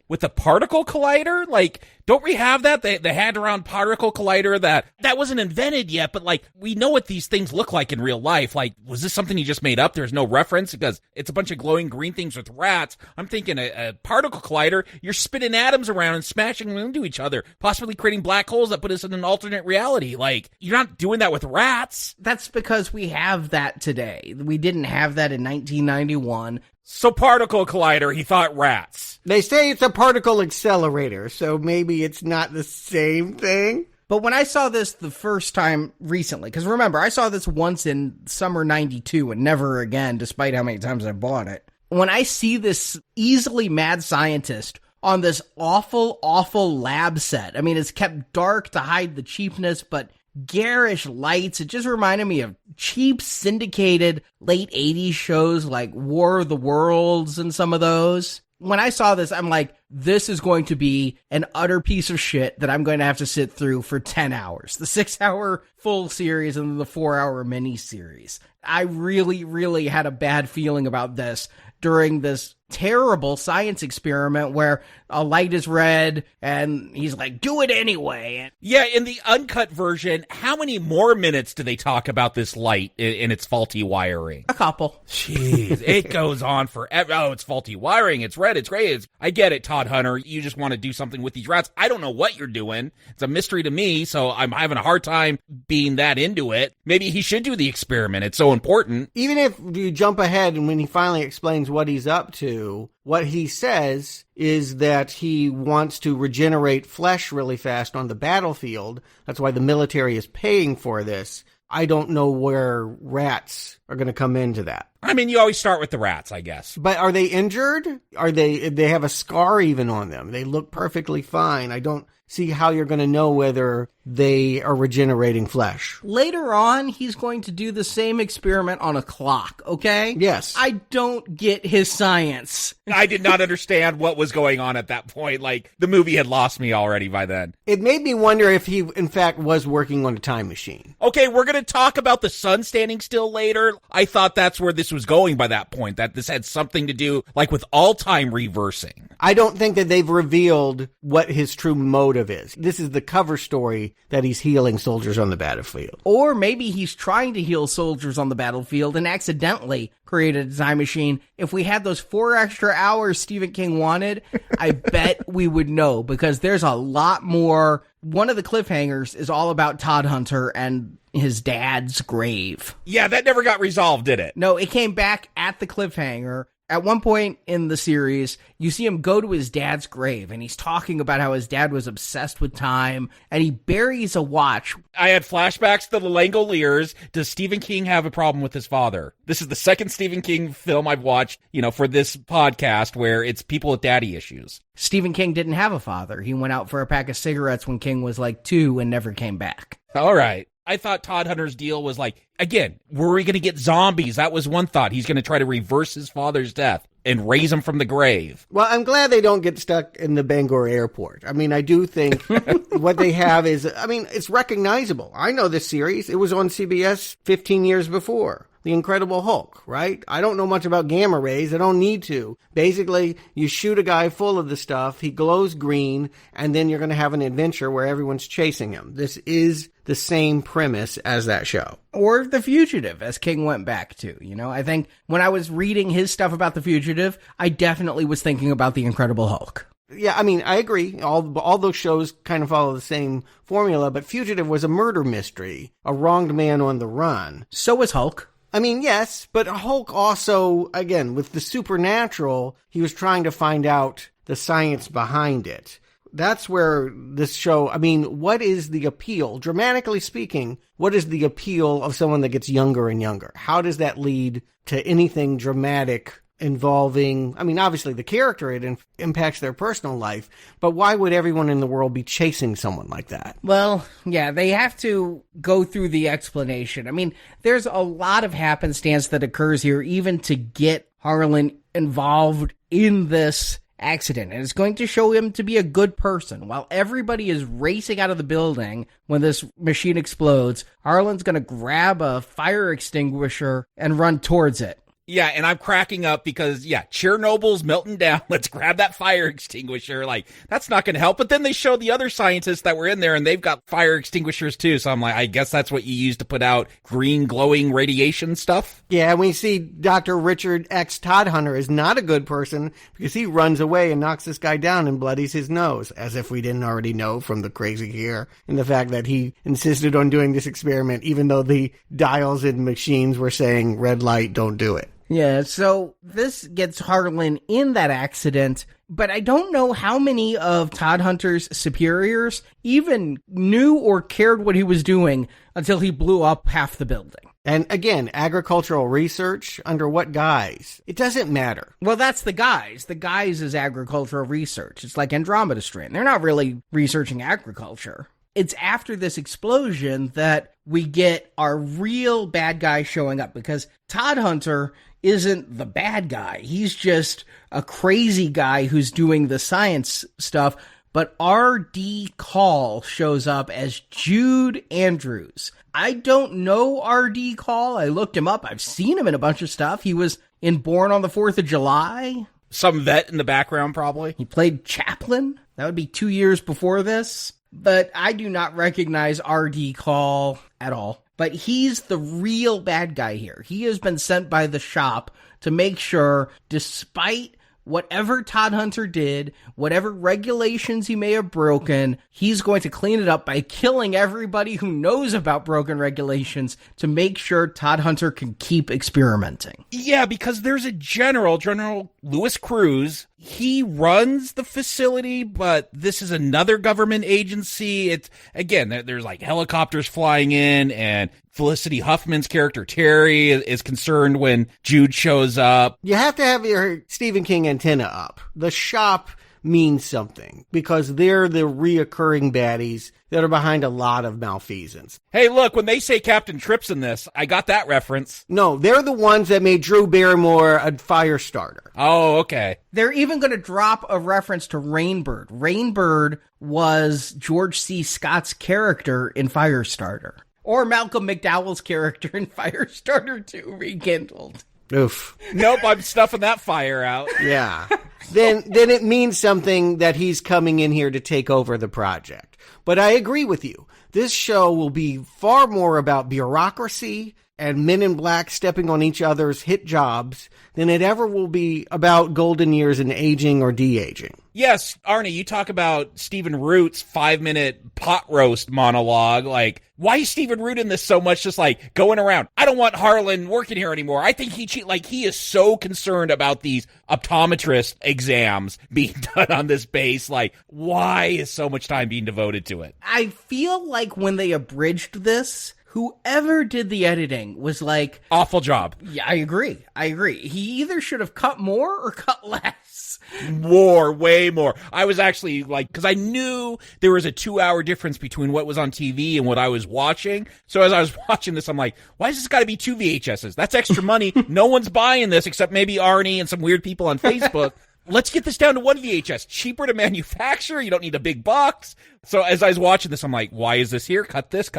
with a particle collider. Like, don't we have that? The Hadron particle collider that wasn't invented yet, but like, we know what these things look like in real life. Like, was this something he just made up? There's no reference because it's a bunch of glowing green things with rats. I'm thinking a particle collider, you're spinning atoms around and smashing them into each other, possibly creating black holes that put us in an alternate reality. Like, you're not doing that with rats. That's because we have that today. We didn't have that in 1991. So particle collider, he thought rats. They say it's a particle accelerator, so maybe it's not the same thing. But when I saw this the first time recently, because remember, I saw this once in summer 92 and never again, despite how many times I bought it. When I see this easily mad scientist on this awful, awful lab set, I mean, it's kept dark to hide the cheapness, but garish lights. It just reminded me of cheap syndicated late 80s shows like War of the Worlds and some of those. When I saw this, I'm like, this is going to be an utter piece of shit that I'm going to have to sit through for 10 hours. The 6-hour full series and the 4-hour mini series. I really, really had a bad feeling about this during this terrible science experiment where a light is red and he's like, do it anyway. Yeah, in the uncut version, how many more minutes do they talk about this light in its faulty wiring? A couple. Jeez, it goes on forever. Oh, it's faulty wiring. It's red. It's gray. I get it, Todd Hunter. You just want to do something with these rats. I don't know what you're doing. It's a mystery to me, so I'm having a hard time being that into it. Maybe he should do the experiment. It's so important. Even if you jump ahead and when he finally explains what he's up to, what he says is that he wants to regenerate flesh really fast on the battlefield. That's why the military is paying for this. I don't know where rats are going to come into that. I mean, you always start with the rats, I guess. But are they injured? They have a scar even on them. They look perfectly fine. I don't see how you're going to know whether they are regenerating flesh. Later on, he's going to do the same experiment on a clock, okay? Yes. I don't get his science. I did not understand what was going on at that point. Like, the movie had lost me already by then. It made me wonder if he, in fact, was working on a time machine. Okay, we're going to talk about the sun standing still later. I thought that's where this was going by that point, that this had something to do, like, with all-time reversing. I don't think that they've revealed what his true motive is. This is the cover story that he's healing soldiers on the battlefield. Or maybe he's trying to heal soldiers on the battlefield and accidentally created a time machine. If we had those 4 extra hours Stephen King wanted, I bet we would know, because there's a lot more. One of the cliffhangers is all about Todd Hunter and his dad's grave. Yeah, that never got resolved, did it? No, it came back at the cliffhanger. At one point in the series, you see him go to his dad's grave, and he's talking about how his dad was obsessed with time, and he buries a watch. I had flashbacks to the Langoliers. Does Stephen King have a problem with his father? This is the second Stephen King film I've watched, for this podcast where it's people with daddy issues. Stephen King didn't have a father. He went out for a pack of cigarettes when King was like 2 and never came back. All right. I thought Todd Hunter's deal was like, again, were we going to get zombies? That was one thought. He's going to try to reverse his father's death and raise him from the grave. Well, I'm glad they don't get stuck in the Bangor airport. I mean, I do think what they have is, it's recognizable. I know this series. It was on CBS 15 years before. The Incredible Hulk, right? I don't know much about gamma rays. I don't need to. Basically, you shoot a guy full of the stuff, he glows green, and then you're going to have an adventure where everyone's chasing him. This is the same premise as that show. Or The Fugitive, as King went back to. I think when I was reading his stuff about The Fugitive, I definitely was thinking about The Incredible Hulk. Yeah, I agree. All those shows kind of follow the same formula, but Fugitive was a murder mystery, a wronged man on the run. So was Hulk. Yes, but Hulk also, again, with the supernatural, he was trying to find out the science behind it. That's where this show, what is the appeal? Dramatically speaking, what is the appeal of someone that gets younger and younger? How does that lead to anything dramatic involving, obviously the character, it impacts their personal life, but why would everyone in the world be chasing someone like that? Well, yeah, they have to go through the explanation. There's a lot of happenstance that occurs here, even to get Harlan involved in this accident, and it's going to show him to be a good person. While everybody is racing out of the building when this machine explodes, Harlan's going to grab a fire extinguisher and run towards it. Yeah, and I'm cracking up because, Chernobyl's melting down. Let's grab that fire extinguisher. Like, that's not going to help. But then they show the other scientists that were in there, and they've got fire extinguishers too. So I'm like, I guess that's what you use to put out green glowing radiation stuff. Yeah, and we see Dr. Richard X. Todhunter is not a good person because he runs away and knocks this guy down and bloodies his nose, as if we didn't already know from the crazy here and the fact that he insisted on doing this experiment, even though the dials and machines were saying red light, don't do it. Yeah, so this gets Harlan in that accident, but I don't know how many of Todhunter's superiors even knew or cared what he was doing until he blew up half the building. And again, agricultural research, under what guise? It doesn't matter. Well, that's the guise. The guise is agricultural research. It's like Andromeda Strain. They're not really researching agriculture. It's after this explosion that we get our real bad guy showing up, because Todhunter isn't the bad guy. He's just a crazy guy who's doing the science stuff. But R.D. Call shows up as Jude Andrews. I don't know R.D. Call. I looked him up. I've seen him in a bunch of stuff. He was in Born on the 4th of July. Some vet in the background, probably. He played Chaplin. That would be 2 years before this. But I do not recognize R.D. Call at all. But he's the real bad guy here. He has been sent by the shop to make sure, despite whatever Todhunter did, whatever regulations he may have broken, he's going to clean it up by killing everybody who knows about broken regulations to make sure Todhunter can keep experimenting. Yeah, because there's a General Louis Cruz. He runs the facility, but this is another government agency. It's, again, there's like helicopters flying in, and Felicity Huffman's character, Terry, is concerned when Jude shows up. You have to have your Stephen King antenna up. The shop means something because they're the reoccurring baddies that are behind a lot of malfeasance. Hey, look, when they say Captain Trips in this, I got that reference. No, they're the ones that made Drew Barrymore a fire starter. Oh, okay. They're even going to drop a reference to Rainbird. Rainbird was George C. Scott's character in Firestarter. Or Malcolm McDowell's character in Firestarter 2 Rekindled. Oof. Nope, I'm stuffing that fire out. Yeah. Then it means something that he's coming in here to take over the project. But I agree with you. This show will be far more about bureaucracy and men in black stepping on each other's hit jobs than it ever will be about golden years and aging or de-aging. Yes, Arnie, you talk about Stephen Root's 5-minute pot roast monologue. Like, why is Stephen Root in this so much? Just like going around, I don't want Harlan working here anymore. I think he is so concerned about these optometrist exams being done on this base. Like, why is so much time being devoted to it? I feel like when they abridged this, whoever did the editing was like... awful job. Yeah, I agree. He either should have cut more or cut less. More, way more. I was actually like, because I knew there was a 2-hour difference between what was on TV and what I was watching. So as I was watching this, I'm like, why has this got to be 2 VHSs? That's extra money. No one's buying this except maybe Arnie and some weird people on Facebook. Let's get this down to 1 VHS. Cheaper to manufacture. You don't need a big box. So as I was watching this, I'm like, why is this here? Cut this.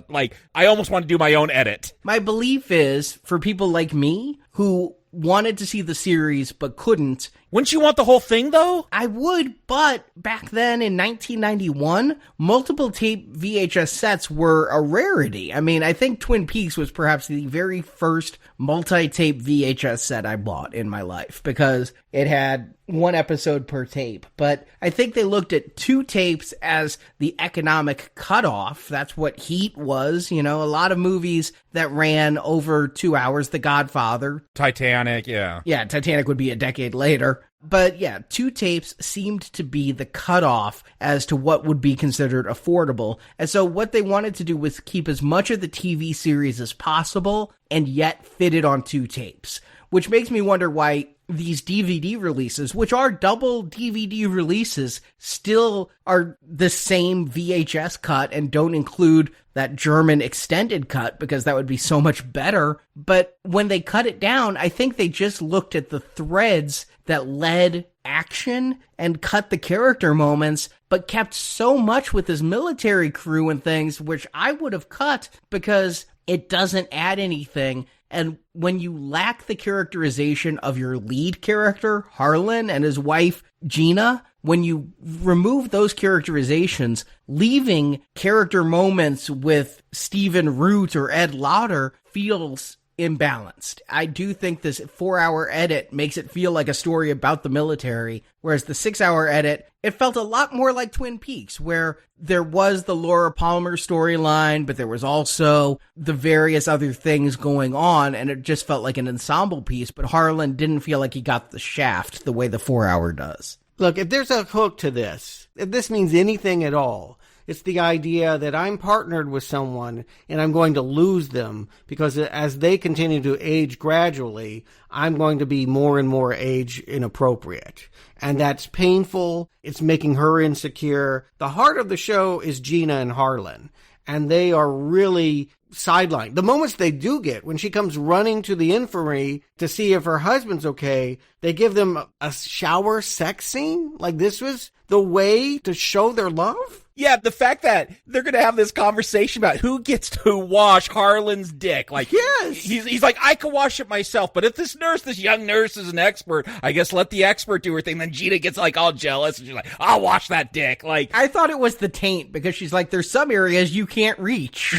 Like, I almost want to do my own edit. My belief is, for people like me who wanted to see the series but couldn't. Wouldn't you want the whole thing, though? I would, but back then in 1991, multiple tape VHS sets were a rarity. I mean, I think Twin Peaks was perhaps the very first multi-tape VHS set I bought in my life because it had 1 episode per tape. But I think they looked at 2 tapes as the economic cutoff. That's what Heat was. You know, a lot of movies that ran over 2 hours. The Godfather. Titanic, yeah. Yeah, Titanic would be a decade later. But yeah, 2 tapes seemed to be the cutoff as to what would be considered affordable. And so what they wanted to do was keep as much of the TV series as possible and yet fit it on 2 tapes. Which makes me wonder why these DVD releases, which are double DVD releases, still are the same VHS cut and don't include that German extended cut because that would be so much better. But when they cut it down, I think they just looked at the threads that led action and cut the character moments, but kept so much with his military crew and things, which I would have cut because it doesn't add anything. And when you lack the characterization of your lead character, Harlan, and his wife, Gina, when you remove those characterizations, leaving character moments with Stephen Root or Ed Lauter feels imbalanced. I do think this 4-hour edit makes it feel like a story about the military, whereas the 6-hour edit, it felt a lot more like Twin Peaks, where there was the Laura Palmer storyline, but there was also the various other things going on, and it just felt like an ensemble piece, but Harlan didn't feel like he got the shaft the way the 4-hour does. Look, if there's a hook to this, if this means anything at all, it's the idea that I'm partnered with someone and I'm going to lose them because as they continue to age gradually, I'm going to be more and more age inappropriate. And that's painful. It's making her insecure. The heart of the show is Gina and Harlan, and they are really sidelined. The moments they do get, when she comes running to the infirmary to see if her husband's okay, they give them a shower sex scene. Like, this was the way to show their love? Yeah, the fact that they're going to have this conversation about who gets to wash Harlan's dick. Like, yes. He's like, I can wash it myself, but if this young nurse is an expert, I guess let the expert do her thing. Then Gina gets like all jealous and she's like, I'll wash that dick. Like, I thought it was the taint because she's like, there's some areas you can't reach.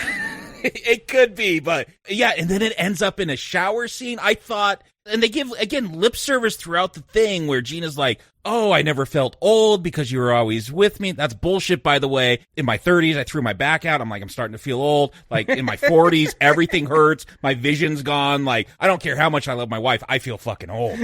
It could be, but yeah, and then it ends up in a shower scene. I thought, and they give, again, lip service throughout the thing where Gina's like, oh, I never felt old because you were always with me. That's bullshit, by the way. In my 30s, I threw my back out. I'm like, I'm starting to feel old. Like, in my 40s, everything hurts. My vision's gone. Like, I don't care how much I love my wife. I feel fucking old.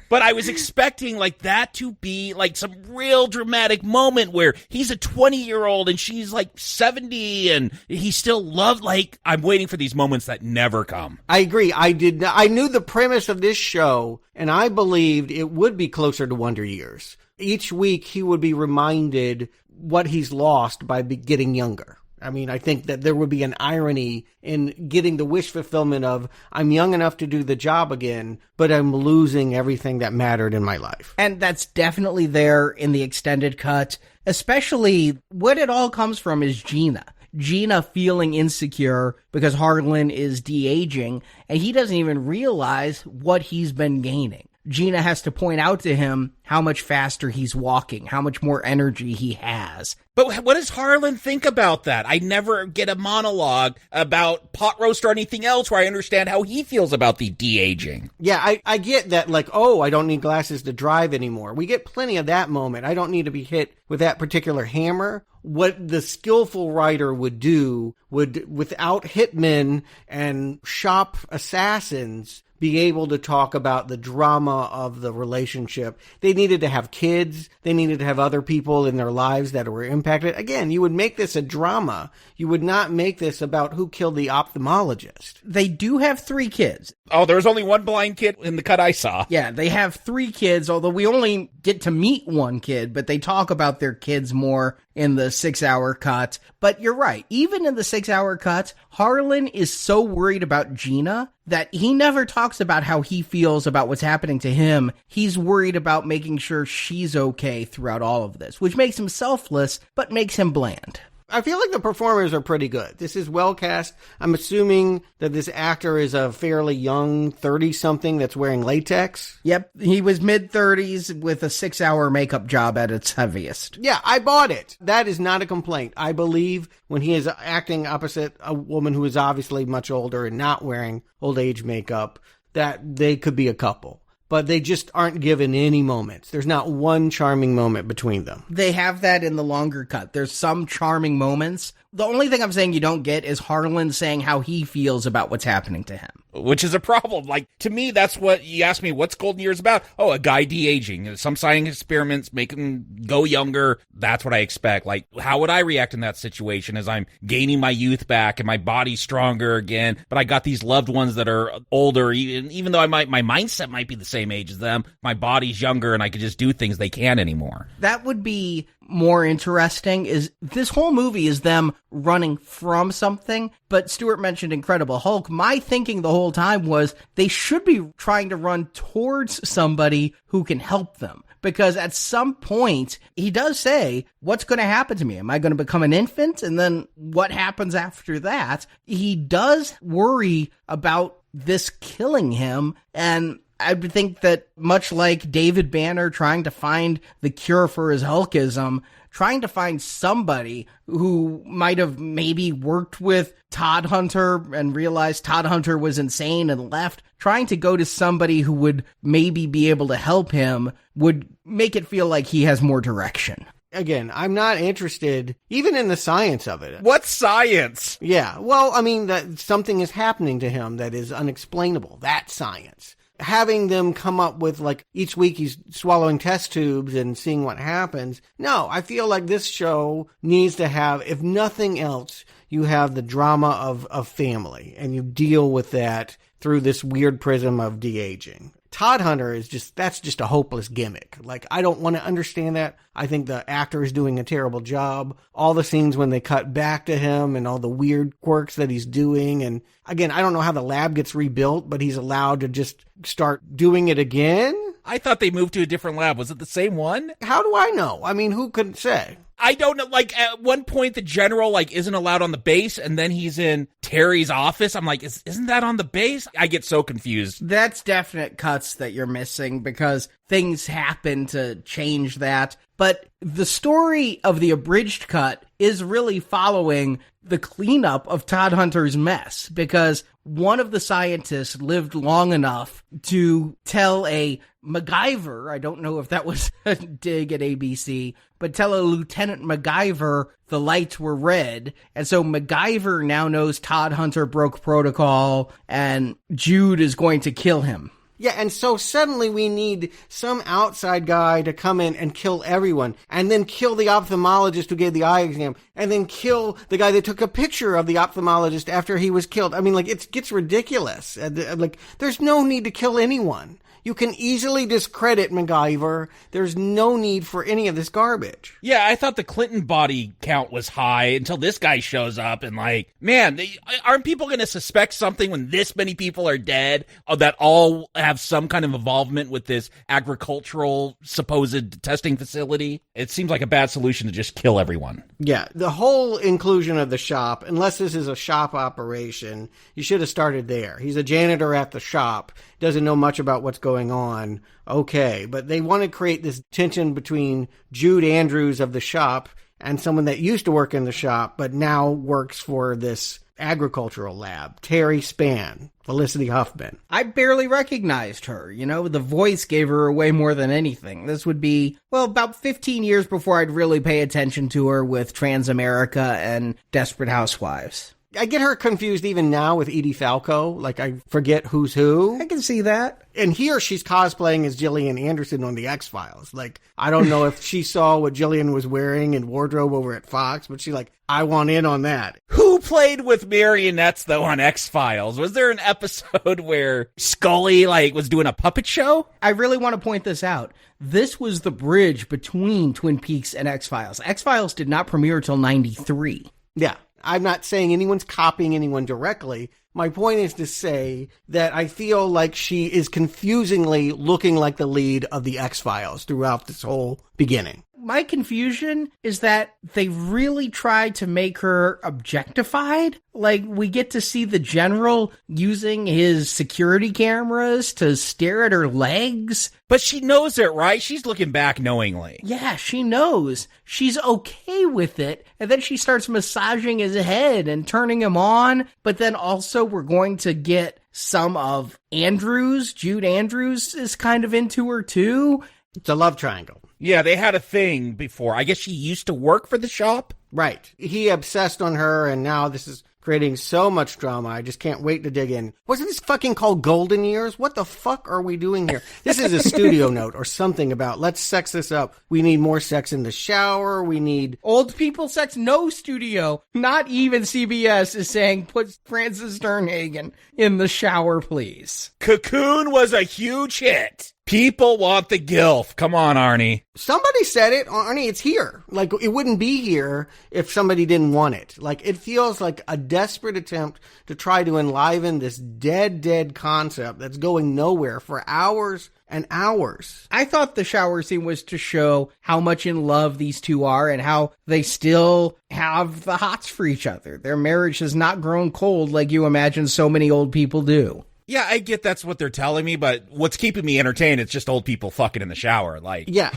But I was expecting, like, that to be, like, some real dramatic moment where he's a 20-year-old and she's, like, 70 and he still loved, like, I'm waiting for these moments that never come. I agree. I knew the premise of this show, and I believed it would be closer to Wonder Years. Each week, he would be reminded what he's lost by getting younger. I mean, I think that there would be an irony in getting the wish fulfillment of, I'm young enough to do the job again, but I'm losing everything that mattered in my life. And that's definitely there in the extended cut, especially what it all comes from is Gina. Gina feeling insecure because Harlan is de-aging, and he doesn't even realize what he's been gaining. Gina has to point out to him how much faster he's walking, how much more energy he has. But what does Harlan think about that? I never get a monologue about pot roast or anything else where I understand how he feels about the de-aging. Yeah, I get that, like, oh, I don't need glasses to drive anymore. We get plenty of that moment. I don't need to be hit with that particular hammer. What the skillful writer would do would, without hitmen and shop assassins, be able to talk about the drama of the relationship. They needed to have kids. They needed to have other people in their lives that were impacted. Again, you would make this a drama. You would not make this about who killed the ophthalmologist. They do have 3 kids. Oh, there was only one blind kid in the cut I saw. Yeah, they have 3 kids, although we only get to meet one kid, but they talk about their kids more in the 6-hour cut. But you're right, even in the 6-hour cut, Harlan is so worried about Gina that he never talks about how he feels about what's happening to him. He's worried about making sure she's okay throughout all of this, which makes him selfless, but makes him bland. I feel like the performers are pretty good. This is well cast. I'm assuming that this actor is a fairly young 30-something that's wearing latex. Yep, he was mid-30s with a 6-hour makeup job at its heaviest. Yeah, I bought it. That is not a complaint. I believe when he is acting opposite a woman who is obviously much older and not wearing old age makeup, that they could be a couple. But they just aren't given any moments. There's not one charming moment between them. They have that in the longer cut. There's some charming moments. The only thing I'm saying you don't get is Harlan saying how he feels about what's happening to him. Which is a problem. Like, to me, that's what you asked me, what's Golden Years about? Oh, a guy de-aging. Some science experiments make him go younger. That's what I expect. Like, how would I react in that situation as I'm gaining my youth back and my body's stronger again, but I got these loved ones that are older, even though my mindset might be the same age as them, my body's younger and I can just do things they can't anymore. That would be more interesting is this whole movie is them running from something. But Stuart mentioned Incredible Hulk. My thinking the whole time was they should be trying to run towards somebody who can help them. Because at some point, he does say, what's going to happen to me? Am I going to become an infant? And then what happens after that? He does worry about this killing him. And I would think that much like David Banner trying to find the cure for his Hulkism, trying to find somebody who might have maybe worked with Todd Hunter and realized Todd Hunter was insane and left, trying to go to somebody who would maybe be able to help him would make it feel like he has more direction. Again, I'm not interested even in the science of it. What science? Yeah, well, I mean, that something is happening to him that is unexplainable. That's science. Having them come up with, like, each week he's swallowing test tubes and seeing what happens. No, I feel like this show needs to have, if nothing else, you have the drama of family, and you deal with that through this weird prism of de-aging. Todd Hunter that's just a hopeless gimmick. Like, I don't want to understand that. I think the actor is doing a terrible job. All the scenes when they cut back to him and all the weird quirks that he's doing. And again, I don't know how the lab gets rebuilt, but he's allowed to just start doing it again. I thought they moved to a different lab. Was it the same one? How do I know? I mean, who could say? I don't know. Like, at one point, the general, like, isn't allowed on the base, and then he's in Terry's office. I'm like, isn't that on the base? I get so confused. That's definite cuts that you're missing because things happen to change that. But the story of the abridged cut is really following the cleanup of Todd Hunter's mess, because one of the scientists lived long enough to tell a MacGyver, I don't know if that was a dig at ABC, but tell a Lieutenant MacGyver the lights were red. And so MacGyver now knows Todd Hunter broke protocol and Jude is going to kill him. Yeah, and so suddenly we need some outside guy to come in and kill everyone, and then kill the ophthalmologist who gave the eye exam, and then kill the guy that took a picture of the ophthalmologist after he was killed. I mean, like, it gets ridiculous. Like, there's no need to kill anyone. You can easily discredit MacGyver. There's no need for any of this garbage. Yeah, I thought the Clinton body count was high until this guy shows up and, like, man, aren't people going to suspect something when this many people are dead that all have some kind of involvement with this agricultural supposed testing facility? It seems like a bad solution to just kill everyone. Yeah, the whole inclusion of the shop, unless this is a shop operation, you should have started there. He's a janitor at the shop, doesn't know much about what's going on. Okay, but they want to create this tension between Jude Andrews of the shop and someone that used to work in the shop but now works for this agricultural lab, Terry Spann, Felicity Huffman. I barely recognized her. You know, the voice gave her away more than anything. This would be, well, about 15 years before I'd really pay attention to her with Transamerica and Desperate Housewives. I get her confused even now with Edie Falco. Like, I forget who's who. I can see that. And here she's cosplaying as Gillian Anderson on The X-Files. Like, I don't know if she saw what Gillian was wearing in wardrobe over at Fox, but she's like, I want in on that. Who played with marionettes, though, on X-Files? Was there an episode where Scully, like, was doing a puppet show? I really want to point this out. This was the bridge between Twin Peaks and X-Files. X-Files did not premiere till 93. Yeah. I'm not saying anyone's copying anyone directly. My point is to say that I feel like she is confusingly looking like the lead of the X-Files throughout this whole beginning. My confusion is that they really tried to make her objectified. Like, we get to see the general using his security cameras to stare at her legs. But she knows it, right? She's looking back knowingly. Yeah, she knows. She's okay with it. And then she starts massaging his head and turning him on. But then also we're going to get some of Andrews. Jude Andrews is kind of into her too. It's a love triangle. Yeah, they had a thing before. I guess she used to work for the shop? Right. He obsessed on her, and now this is creating so much drama. I just can't wait to dig in. Wasn't this fucking called Golden Years? What the fuck are we doing here? This is a studio note or something about, let's sex this up. We need more sex in the shower. We need... Old people sex, no studio. Not even CBS is saying put Frances Sternhagen in the shower, please. Cocoon was a huge hit. People want the gilf. Come on, Arnie. Somebody said it, Arnie, it's here. Like, it wouldn't be here if somebody didn't want it. Like, it feels like a desperate attempt to try to enliven this dead concept that's going nowhere for hours and hours. I thought the shower scene was to show how much in love these two are and how they still have the hots for each other. Their marriage has not grown cold like you imagine so many old people do. Yeah, I get that's what they're telling me, but what's keeping me entertained is just old people fucking in the shower. Like, yeah.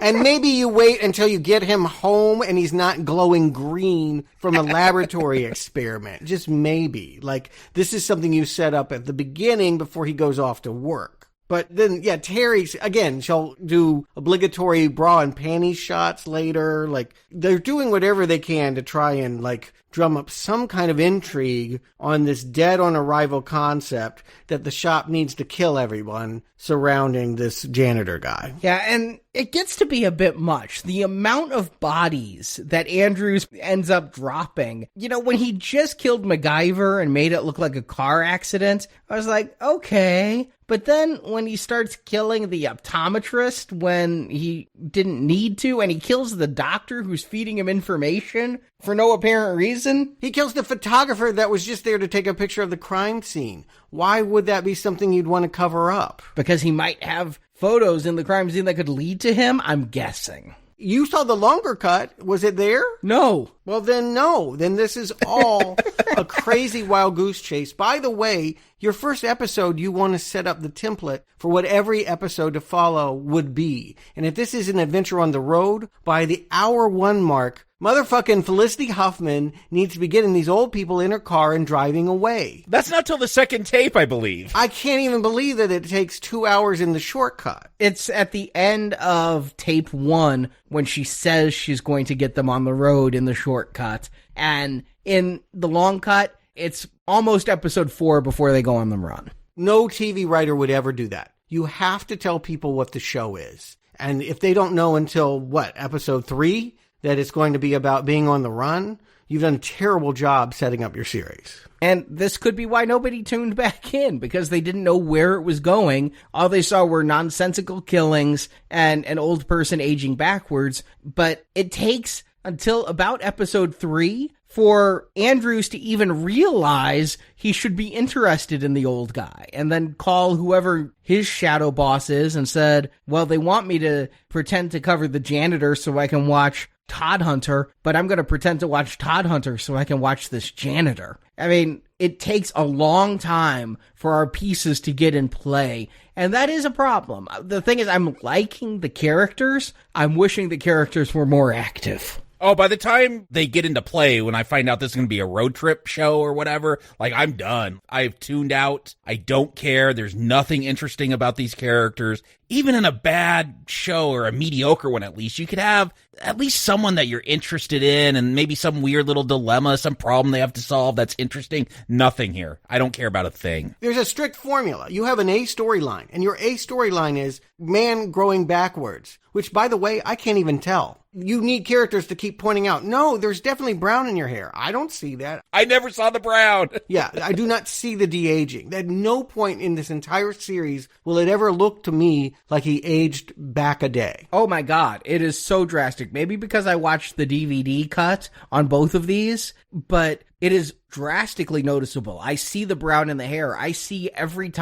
And maybe you wait until you get him home and he's not glowing green from a laboratory experiment. Just maybe. Like, this is something you set up at the beginning before he goes off to work. But then, yeah, Terry, again, she'll do obligatory bra and panties shots later. Like, they're doing whatever they can to try and, like, drum up some kind of intrigue on this dead-on-arrival concept that the shop needs to kill everyone surrounding this janitor guy. Yeah, and it gets to be a bit much. The amount of bodies that Andrews ends up dropping. You know, when he just killed MacGyver and made it look like a car accident, I was like, okay. But then when he starts killing the optometrist when he didn't need to, and he kills the doctor who's feeding him information for no apparent reason. He kills the photographer that was just there to take a picture of the crime scene. Why would that be something you'd want to cover up? Because he might have photos in the crime scene that could lead to him, I'm guessing. You saw the longer cut. Was it there? No. Well, then no. Then this is all a crazy wild goose chase. By the way, your first episode, you want to set up the template for what every episode to follow would be. And if this is an adventure on the road, by the hour 1 mark, motherfucking Felicity Huffman needs to be getting these old people in her car and driving away. That's not till the second tape, I believe. I can't even believe that it takes 2 hours in the shortcut. It's at the end of tape 1 when she says she's going to get them on the road in the shortcut. And in the long cut, it's almost episode 4 before they go on the run. No TV writer would ever do that. You have to tell people what the show is. And if they don't know until, episode 3, that it's going to be about being on the run, you've done a terrible job setting up your series. And this could be why nobody tuned back in, because they didn't know where it was going. All they saw were nonsensical killings and an old person aging backwards. But it takes until about episode 3 for Andrews to even realize he should be interested in the old guy, and then call whoever his shadow boss is and said, well, they want me to pretend to cover the janitor so I can watch Todd Hunter, but I'm going to pretend to watch Todd Hunter so I can watch this janitor. I mean, it takes a long time for our pieces to get in play, and that is a problem. The thing is, I'm liking the characters. I'm wishing the characters were more active. Oh, by the time they get into play, when I find out this is going to be a road trip show or whatever, like, I'm done. I've tuned out. I don't care. There's nothing interesting about these characters. Even in a bad show, or a mediocre one at least, you could have at least someone that you're interested in, and maybe some weird little dilemma, some problem they have to solve that's interesting. Nothing here. I don't care about a thing. There's a strict formula. You have an A storyline, and your A storyline is man growing backwards, which, by the way, I can't even tell. You need characters to keep pointing out, no, there's definitely brown in your hair. I don't see that. I never saw the brown. Yeah, I do not see the de-aging. At no point in this entire series will it ever look to me like he aged back a day. Oh my God, it is so drastic. Maybe because I watched the DVD cut on both of these, but it is drastically noticeable. I see the brown in the hair. I see every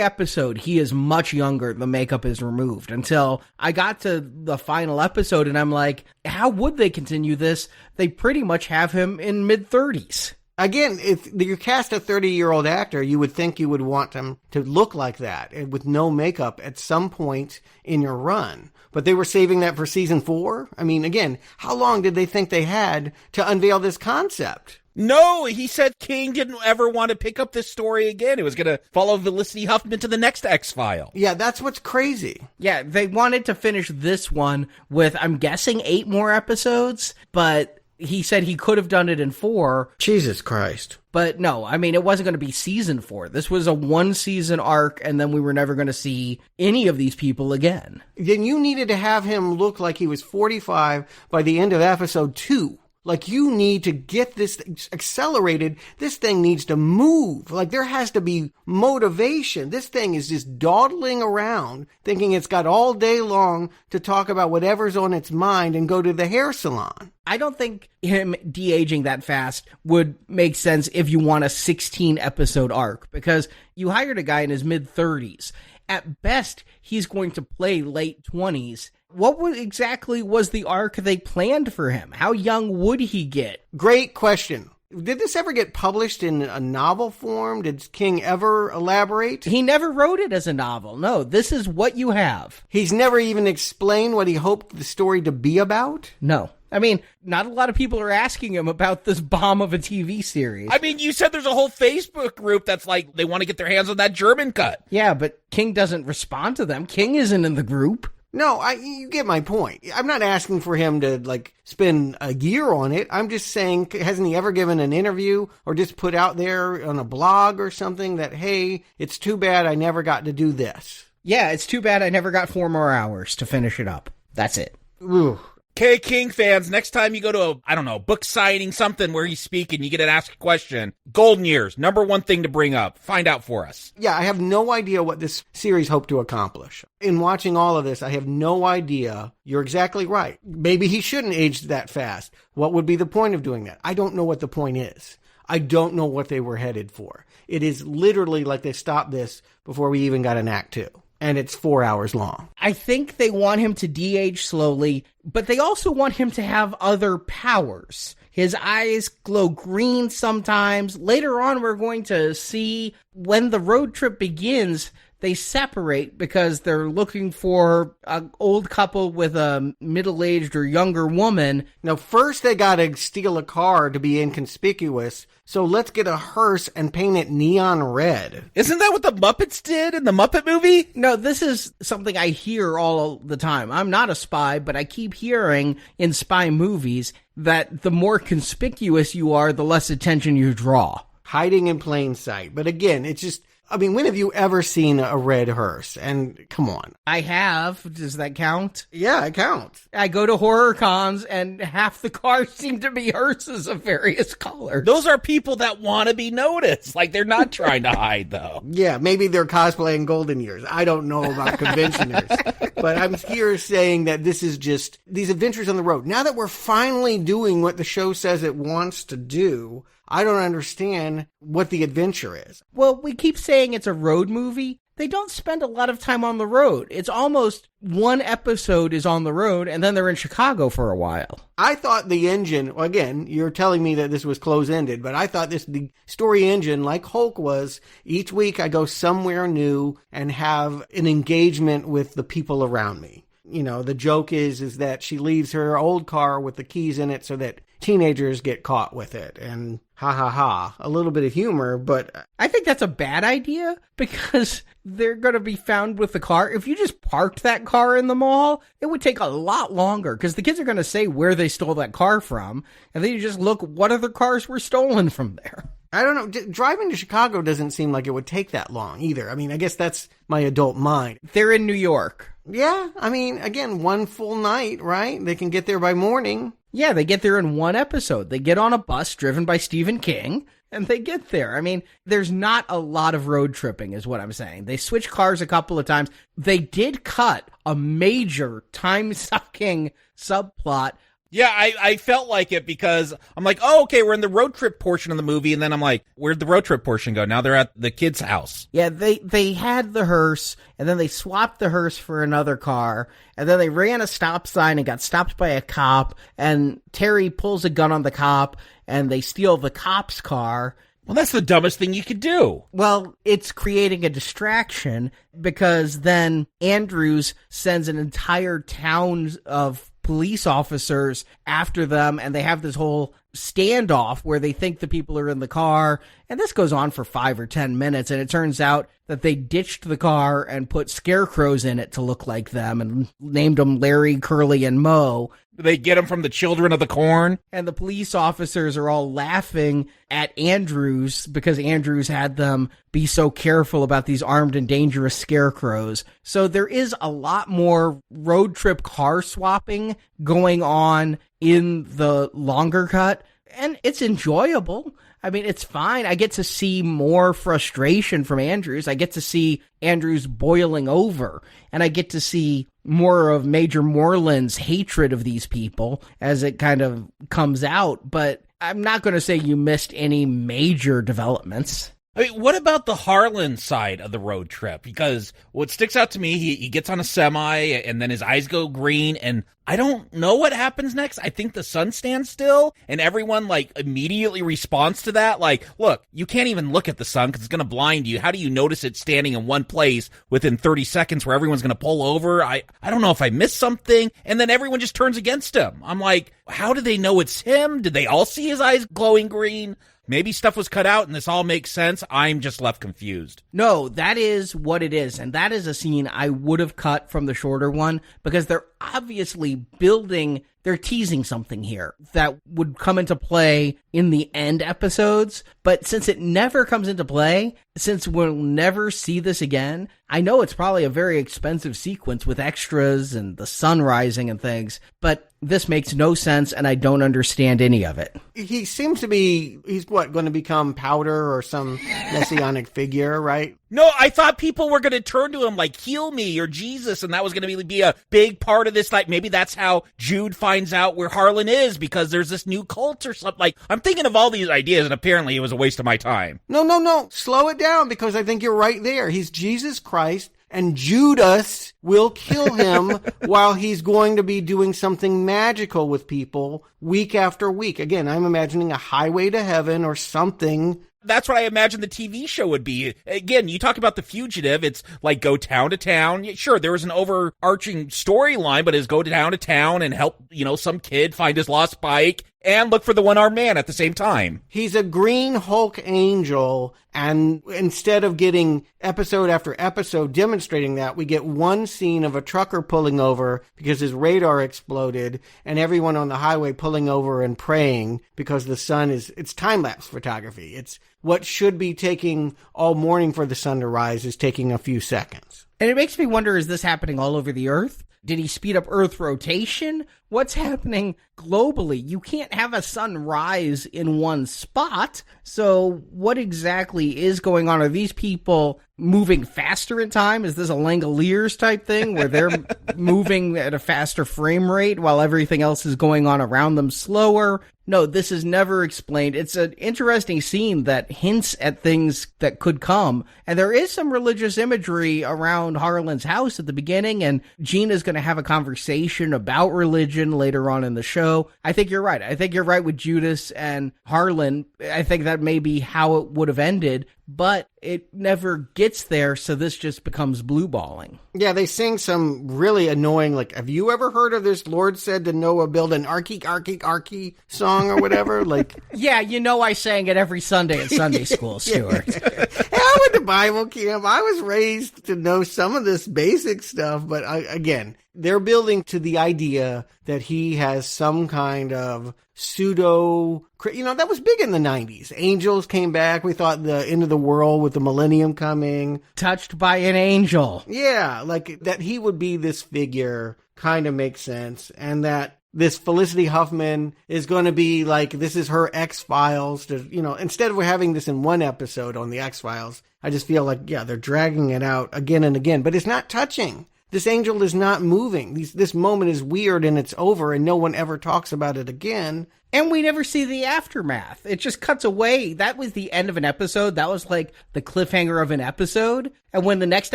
episode, he is much younger. The makeup is removed until I got to the final episode, and I'm like, how would they continue this? They pretty much have him in mid-30s. Again, if you cast a 30-year-old actor, you would think you would want him to look like that with no makeup at some point in your run. But they were saving that for season 4? I mean, again, how long did they think they had to unveil this concept? No, he said King didn't ever want to pick up this story again. It was going to follow Felicity Huffman to the next X-File. Yeah, that's what's crazy. Yeah, they wanted to finish this one with, I'm guessing, 8 more episodes, but he said he could have done it in 4. Jesus Christ. But no, I mean, it wasn't going to be season 4. This was a 1-season arc, and then we were never going to see any of these people again. Then you needed to have him look like he was 45 by the end of episode 2. Like, you need to get this accelerated. This thing needs to move. Like, there has to be motivation. This thing is just dawdling around, thinking it's got all day long to talk about whatever's on its mind and go to the hair salon. I don't think him de-aging that fast would make sense if you want a 16-episode arc, because you hired a guy in his mid-30s. At best, he's going to play late 20s. What exactly was the arc they planned for him? How young would he get? Great question. Did this ever get published in a novel form? Did King ever elaborate? He never wrote it as a novel. No, this is what you have. He's never even explained what he hoped the story to be about? No. I mean, not a lot of people are asking him about this bomb of a TV series. I mean, you said there's a whole Facebook group that's like, they want to get their hands on that German cut. Yeah, but King doesn't respond to them. King isn't in the group. No, you get my point. I'm not asking for him to, like, spend a year on it. I'm just saying, hasn't he ever given an interview or just put out there on a blog or something that, hey, it's too bad I never got to do this? Yeah, it's too bad I never got 4 more hours to finish it up. That's it. Ooh. Okay, King fans, next time you go to a book signing, something where he's speaking, you get to ask a question. Golden Years, number one thing to bring up. Find out for us. Yeah, I have no idea what this series hoped to accomplish. In watching all of this, I have no idea. You're exactly right. Maybe he shouldn't age that fast. What would be the point of doing that? I don't know what the point is. I don't know what they were headed for. It is literally like they stopped this before we even got an Act 2. And it's 4 hours long. I think they want him to de-age slowly, but they also want him to have other powers. His eyes glow green sometimes. Later on, we're going to see when the road trip begins, they separate because they're looking for an old couple with a middle-aged or younger woman. Now, first they gotta steal a car to be inconspicuous, so let's get a hearse and paint it neon red. Isn't that what the Muppets did in the Muppet movie? No, this is something I hear all the time. I'm not a spy, but I keep hearing in spy movies that the more conspicuous you are, the less attention you draw. Hiding in plain sight. But again, it's just, I mean, when have you ever seen a red hearse? And come on. I have. Does that count? Yeah, it counts. I go to horror cons and half the cars seem to be hearses of various colors. Those are people that want to be noticed. Like, they're not trying to hide, though. Yeah, maybe they're cosplaying Golden Years. I don't know about conventioners. But I'm here saying that this is just these adventures on the road. Now that we're finally doing what the show says it wants to do, I don't understand what the adventure is. Well, we keep saying it's a road movie. They don't spend a lot of time on the road. It's almost one episode is on the road, and then they're in Chicago for a while. I thought the engine, well, again, you're telling me that this was close-ended, but I thought the story engine, like Hulk was, each week I go somewhere new and have an engagement with the people around me. You know, the joke is that she leaves her old car with the keys in it so that teenagers get caught with it, and ha ha ha, a little bit of humor, but I think that's a bad idea because they're going to be found with the car. If you just parked that car in the mall, it would take a lot longer because the kids are going to say where they stole that car from, and then you just look what other cars were stolen from there. I don't know. Driving to Chicago doesn't seem like it would take that long either. I mean, I guess that's my adult mind. They're in New York. Yeah, I mean, again, one full night, right? They can get there by morning. Yeah, they get there in one episode. They get on a bus driven by Stephen King, and they get there. I mean, there's not a lot of road tripping, is what I'm saying. They switch cars a couple of times. They did cut a major time-sucking subplot. Yeah, I felt like it because I'm like, oh, okay, we're in the road trip portion of the movie, and then I'm like, where'd the road trip portion go? Now they're at the kid's house. Yeah, they had the hearse, and then they swapped the hearse for another car, and then they ran a stop sign and got stopped by a cop, and Terry pulls a gun on the cop, and they steal the cop's car. Well, that's the dumbest thing you could do. Well, it's creating a distraction because then Andrews sends an entire town of police officers after them, and they have this whole standoff where they think the people are in the car, and this goes on for 5 or 10 minutes, and it turns out that they ditched the car and put scarecrows in it to look like them and named them Larry, Curly, and Moe. They get them from the Children of the Corn. And the police officers are all laughing at Andrews because Andrews had them be so careful about these armed and dangerous scarecrows. So there is a lot more road trip car swapping going on in the longer cut, and it's enjoyable. I mean, it's fine. I get to see more frustration from Andrews. I get to see Andrews boiling over, and I get to see more of Major Moreland's hatred of these people as it kind of comes out. But I'm not going to say you missed any major developments. I mean, what about the Harlan side of the road trip? Because what sticks out to me, he gets on a semi and then his eyes go green and I don't know what happens next. I think the sun stands still and everyone like immediately responds to that. Like, look, you can't even look at the sun because it's going to blind you. How do you notice it standing in one place within 30 seconds where everyone's going to pull over? I don't know if I missed something. And then everyone just turns against him. I'm like, how do they know it's him? Did they all see his eyes glowing green? Maybe stuff was cut out and this all makes sense. I'm just left confused. No, that is what it is. And that is a scene I would have cut from the shorter one because they're obviously building, they're teasing something here that would come into play in the end episodes. But since it never comes into play, since we'll never see this again, I know it's probably a very expensive sequence with extras and the sun rising and things, but this makes no sense and I don't understand any of it. He seems to be, he's what, going to become Powder or some messianic figure, right? No, I thought people were going to turn to him like, heal me or Jesus, and that was going to be a big part of this. Like, maybe that's how Jude finds out where Harlan is because there's this new cult or something. Like, I'm thinking of all these ideas, and apparently it was a waste of my time. No. Slow it down because I think you're right there. He's Jesus Christ, and Judas will kill him while he's going to be doing something magical with people week after week. Again, I'm imagining a highway to heaven or something. That's what I imagine the TV show would be. Again, you talk about The Fugitive, it's like go town to town. Sure, there was an overarching storyline, but it's go town to town and help, some kid find his lost bike and look for the one-armed man at the same time. He's a green Hulk angel, and instead of getting episode after episode demonstrating that, we get one scene of a trucker pulling over because his radar exploded and everyone on the highway pulling over and praying because the sun it's time-lapse photography. It's what should be taking all morning for the sun to rise is taking a few seconds. And it makes me wonder, is this happening all over the Earth? Did he speed up Earth rotation? What's happening globally? You can't have a sun rise in one spot. So what exactly is going on? Are these people moving faster in time? Is this a Langoliers type thing where they're moving at a faster frame rate while everything else is going on around them slower? No, this is never explained. It's an interesting scene that hints at things that could come. And there is some religious imagery around Harlan's house at the beginning, and Gina's going to have a conversation about religion later on in the show. I think you're right. I think you're right with Judas and Harlan. I think that may be how it would have ended, but it never gets there, so this just becomes blue balling. Yeah, they sing some really annoying, like, have you ever heard of this Lord said to Noah build an arky song or whatever? Like, yeah, I sang it every Sunday at Sunday school, Stuart. I went to Bible camp. I was raised to know some of this basic stuff, but again, they're building to the idea that he has some kind of pseudo, that was big in the 90s. Angels came back. We thought the end of the world with the millennium coming. Touched by an angel. Yeah, like that he would be this figure kind of makes sense. And that this Felicity Huffman is going to be like, this is her X-Files. Instead of having this in one episode on the X-Files, I just feel like, yeah, they're dragging it out again and again, but it's not touching. This angel is not moving. This moment is weird and it's over and no one ever talks about it again. And we never see the aftermath. It just cuts away. That was the end of an episode. That was like the cliffhanger of an episode. And when the next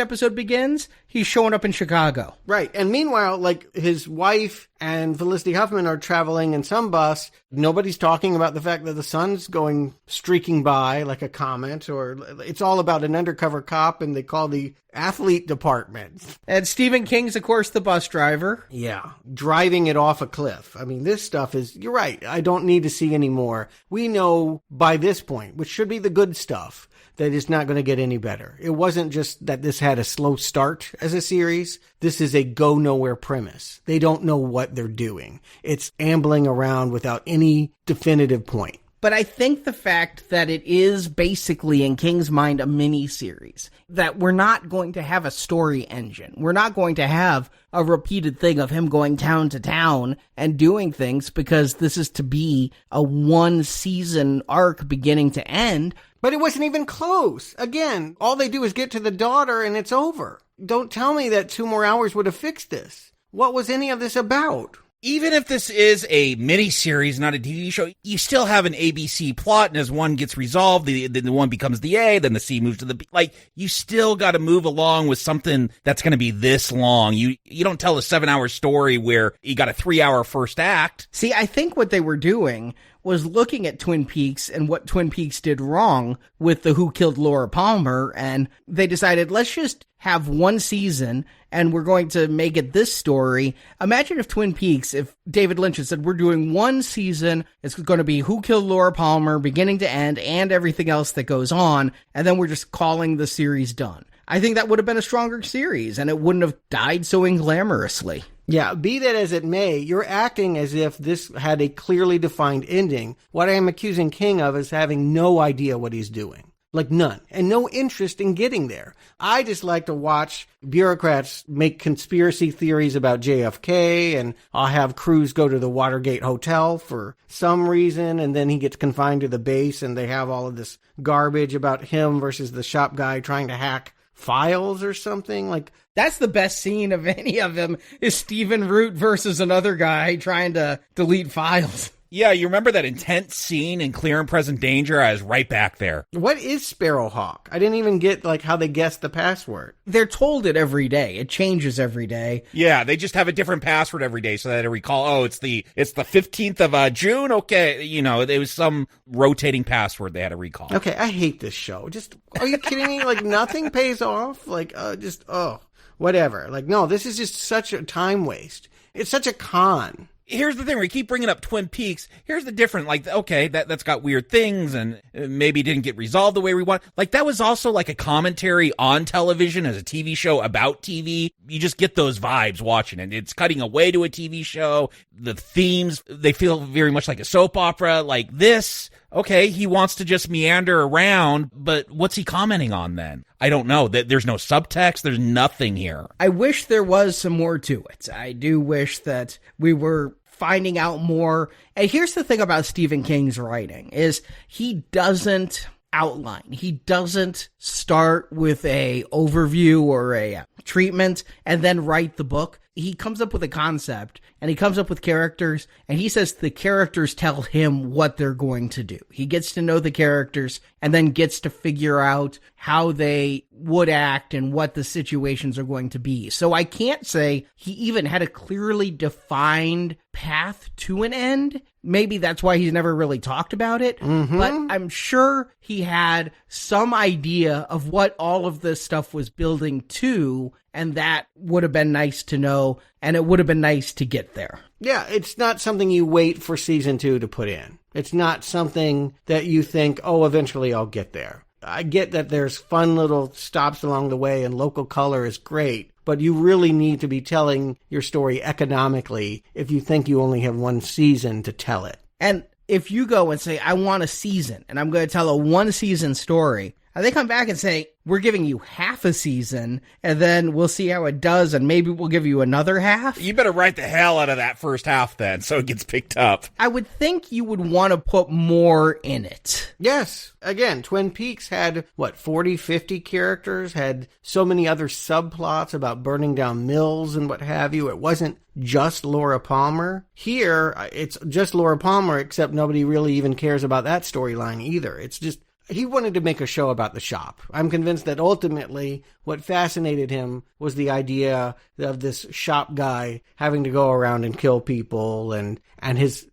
episode begins, he's showing up in Chicago. Right. And meanwhile, like his wife and Felicity Huffman are traveling in some bus. Nobody's talking about the fact that the sun's streaking by like a comet, or it's all about an undercover cop and they call the athlete department. And Stephen King's, of course, the bus driver. Yeah. Driving it off a cliff. I mean, this stuff is, you're right. I don't need to see any more. We know by this point, which should be the good stuff, that it's not going to get any better. It wasn't just that this had a slow start as a series. This is a go-nowhere premise. They don't know what they're doing. It's ambling around without any definitive point. But I think the fact that it is basically, in King's mind, a mini-series, that we're not going to have a story engine. We're not going to have a repeated thing of him going town to town and doing things, because this is to be a one-season arc beginning to end. But it wasn't even close. Again, all they do is get to the daughter and it's over. Don't tell me that 2 more hours would have fixed this. What was any of this about? Even if this is a miniseries, not a TV show, you still have an ABC plot, and as one gets resolved, the one becomes the A, then the C moves to the B. Like, you still got to move along with something that's going to be this long. You don't tell a 7-hour story where you got a 3-hour first act. See, I think what they were doing was looking at Twin Peaks and what Twin Peaks did wrong with the Who Killed Laura Palmer, and they decided, let's just have one season and we're going to make it this story. Imagine if Twin Peaks, if David Lynch had said, we're doing one season, it's going to be Who Killed Laura Palmer, beginning to end, and everything else that goes on, and then we're just calling the series done. I think that would have been a stronger series, and it wouldn't have died so unglamorously. Yeah, be that as it may, you're acting as if this had a clearly defined ending. What I am accusing King of is having no idea what he's doing. Like, none. And no interest in getting there. I just like to watch bureaucrats make conspiracy theories about JFK, and I'll have Cruise go to the Watergate Hotel for some reason, and then he gets confined to the base, and they have all of this garbage about him versus the shop guy trying to hack files or something. Like, that's the best scene of any of them, is Stephen Root versus another guy trying to delete files. Yeah, you remember that intense scene in Clear and Present Danger? I was right back there. What is Sparrowhawk? I didn't even get, like, how they guessed the password. They're told it every day. It changes every day. Yeah, they just have a different password every day so that they recall, oh, it's the 15th of June? Okay, you know, it was some rotating password they had to recall. Okay, I hate this show. Just, are you kidding me? Like, nothing pays off? Like, whatever. Like, no, this is just such a time waste. It's such a con. Here's the thing, we keep bringing up Twin Peaks. Here's the difference. Like, okay, that's got weird things and maybe didn't get resolved the way we want. Like, that was also like a commentary on television as a TV show about TV. You just get those vibes watching it. It's cutting away to a TV show. The themes, they feel very much like a soap opera. Like this, okay, he wants to just meander around, but what's he commenting on then? I don't know. There's no subtext. There's nothing here. I wish there was some more to it. I do wish that we were finding out more. And here's the thing about Stephen King's writing, is he doesn't outline. He doesn't start with a overview or a treatment and then write the book. He comes up with a concept and he comes up with characters, and he says the characters tell him what they're going to do. He gets to know the characters and then gets to figure out how they would act and what the situations are going to be. So I can't say he even had a clearly defined path to an end. Maybe that's why he's never really talked about it. Mm-hmm. But I'm sure he had some idea of what all of this stuff was building to, and that would have been nice to know, and it would have been nice to get there. Yeah, it's not something you wait for season 2 to put in. It's not something that you think, oh, eventually I'll get there. I get that there's fun little stops along the way and local color is great, but you really need to be telling your story economically if you think you only have one season to tell it. And if you go and say, I want a season, and I'm going to tell a one-season story, and they come back and say, we're giving you half a season, and then we'll see how it does, and maybe we'll give you another half. You better write the hell out of that first half then, so it gets picked up. I would think you would want to put more in it. Yes. Again, Twin Peaks had, 40, 50 characters, had so many other subplots about burning down mills and what have you. It wasn't just Laura Palmer. Here, it's just Laura Palmer, except nobody really even cares about that storyline either. It's just, he wanted to make a show about the shop. I'm convinced that ultimately what fascinated him was the idea of this shop guy having to go around and kill people and his,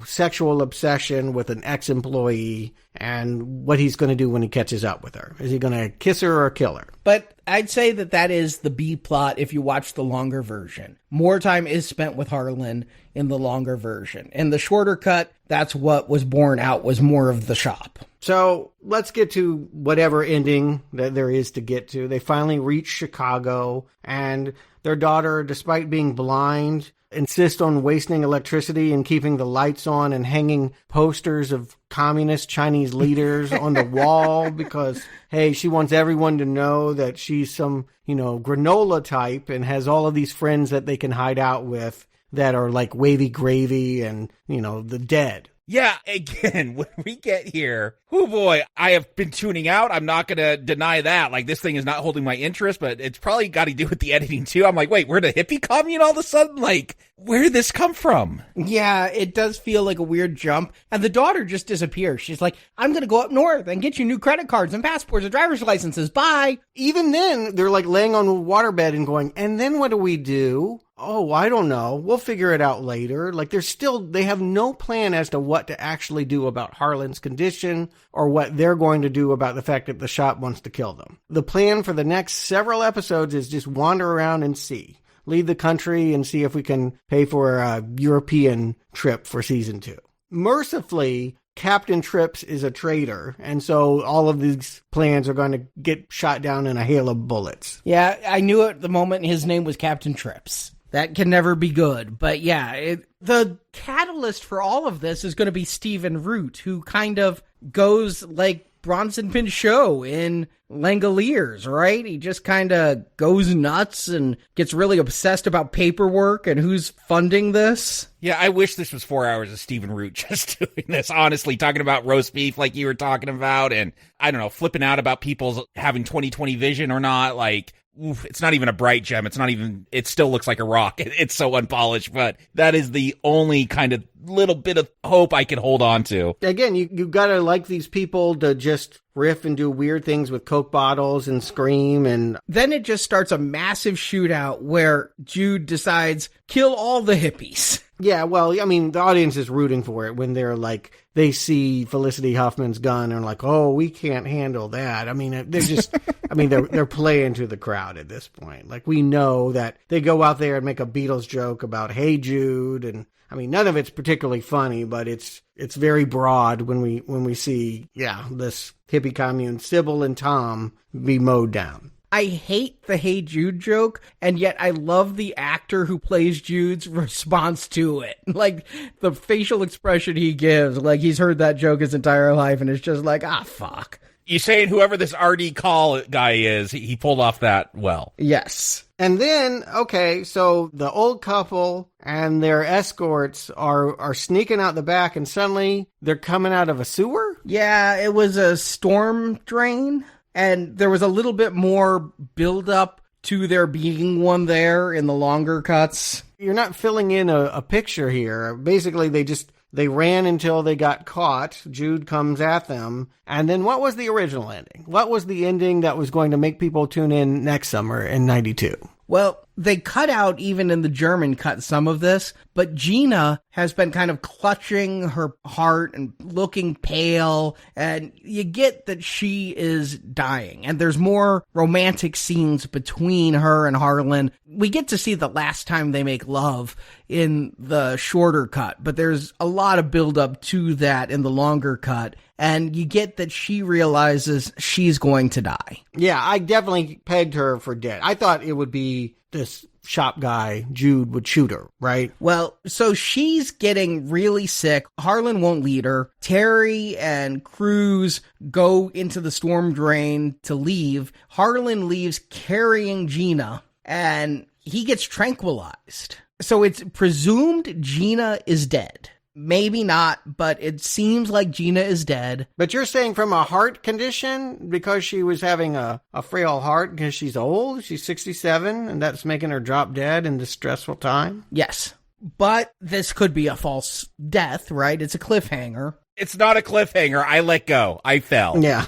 sexual obsession with an ex-employee and what he's going to do when he catches up with her. Is he going to kiss her or kill her? But I'd say that is the B plot if you watch the longer version. More time is spent with Harlan in the longer version. In the shorter cut, that's what was borne out, was more of the shop. So let's get to whatever ending that there is to get to. They finally reach Chicago, and their daughter, despite being blind, insists on wasting electricity and keeping the lights on and hanging posters of communist Chinese leaders on the wall because, hey, she wants everyone to know that she's some, granola type and has all of these friends that they can hide out with that are like Wavy Gravy and, the dead. Yeah, again, when we get here, oh boy, I have been tuning out. I'm not going to deny that. Like, this thing is not holding my interest, but it's probably got to do with the editing too. I'm like, wait, where'd the hippie commune all of a sudden? Like, where did this come from? Yeah, it does feel like a weird jump. And the daughter just disappears. She's like, I'm going to go up north and get you new credit cards and passports and driver's licenses. Bye. Even then, they're like laying on a waterbed and going, and then what do we do? Oh, I don't know. We'll figure it out later. Like, they have no plan as to what to actually do about Harlan's condition or what they're going to do about the fact that the shop wants to kill them. The plan for the next several episodes is just wander around and see. Leave the country and see if we can pay for a European trip for season 2. Mercifully, Captain Trips is a traitor, and so all of these plans are going to get shot down in a hail of bullets. Yeah, I knew at the moment his name was Captain Trips. That can never be good. But yeah, the catalyst for all of this is going to be Stephen Root, who kind of goes like Bronson Pinchot in Langoliers, right? He just kind of goes nuts and gets really obsessed about paperwork and who's funding this. Yeah, I wish this was 4 hours of Stephen Root just doing this, honestly, talking about roast beef like you were talking about, and I don't know, flipping out about people having 20/20 vision or not. Like, oof, it's not even a bright gem. It still looks like a rock. It's so unpolished, but that is the only kind of little bit of hope I can hold on to. Again, you gotta like these people to just riff and do weird things with Coke bottles and scream, and then it just starts a massive shootout where Jude decides, kill all the hippies. Yeah, well, I mean, the audience is rooting for it when they're like, they see Felicity Huffman's gun and are like, oh, we can't handle that. I mean, they're just, they're playing to the crowd at this point. Like, we know that they go out there and make a Beatles joke about, hey, Jude, and I mean, none of it's particularly funny, but it's very broad when we see, this hippie commune, Sybil and Tom, be mowed down. I hate the Hey Jude joke, and yet I love the actor who plays Jude's response to it. Like, the facial expression he gives, like he's heard that joke his entire life, and it's just like, fuck. You saying whoever this RD Call guy is, he pulled off that well. Yes. And then, okay, so the old couple and their escorts are sneaking out the back, and suddenly they're coming out of a sewer? Yeah, it was a storm drain. And there was a little bit more build up to there being one there in the longer cuts. You're not filling in a picture here. Basically, they ran until they got caught. Jude comes at them. And then what was the original ending? What was the ending that was going to make people tune in next summer in 92? Well, they cut out, even in the German cut, some of this, but Gina has been kind of clutching her heart and looking pale, and you get that she is dying, and there's more romantic scenes between her and Harlan. We get to see the last time they make love in the shorter cut, but there's a lot of build up to that in the longer cut, and you get that she realizes she's going to die. Yeah, I definitely pegged her for dead. I thought it would be this shop guy, Jude, would shoot her, right? Well, so she's getting really sick. Harlan won't lead her. Terry and Cruz go into the storm drain to leave. Harlan leaves carrying Gina, and he gets tranquilized. So it's presumed Gina is dead. Maybe not, but it seems like Gina is dead. But you're saying from a heart condition, because she was having a frail heart because she's old, she's 67, and that's making her drop dead in this stressful time? Yes. But this could be a false death, right? It's a cliffhanger. It's not a cliffhanger. I let go. I fell. Yeah.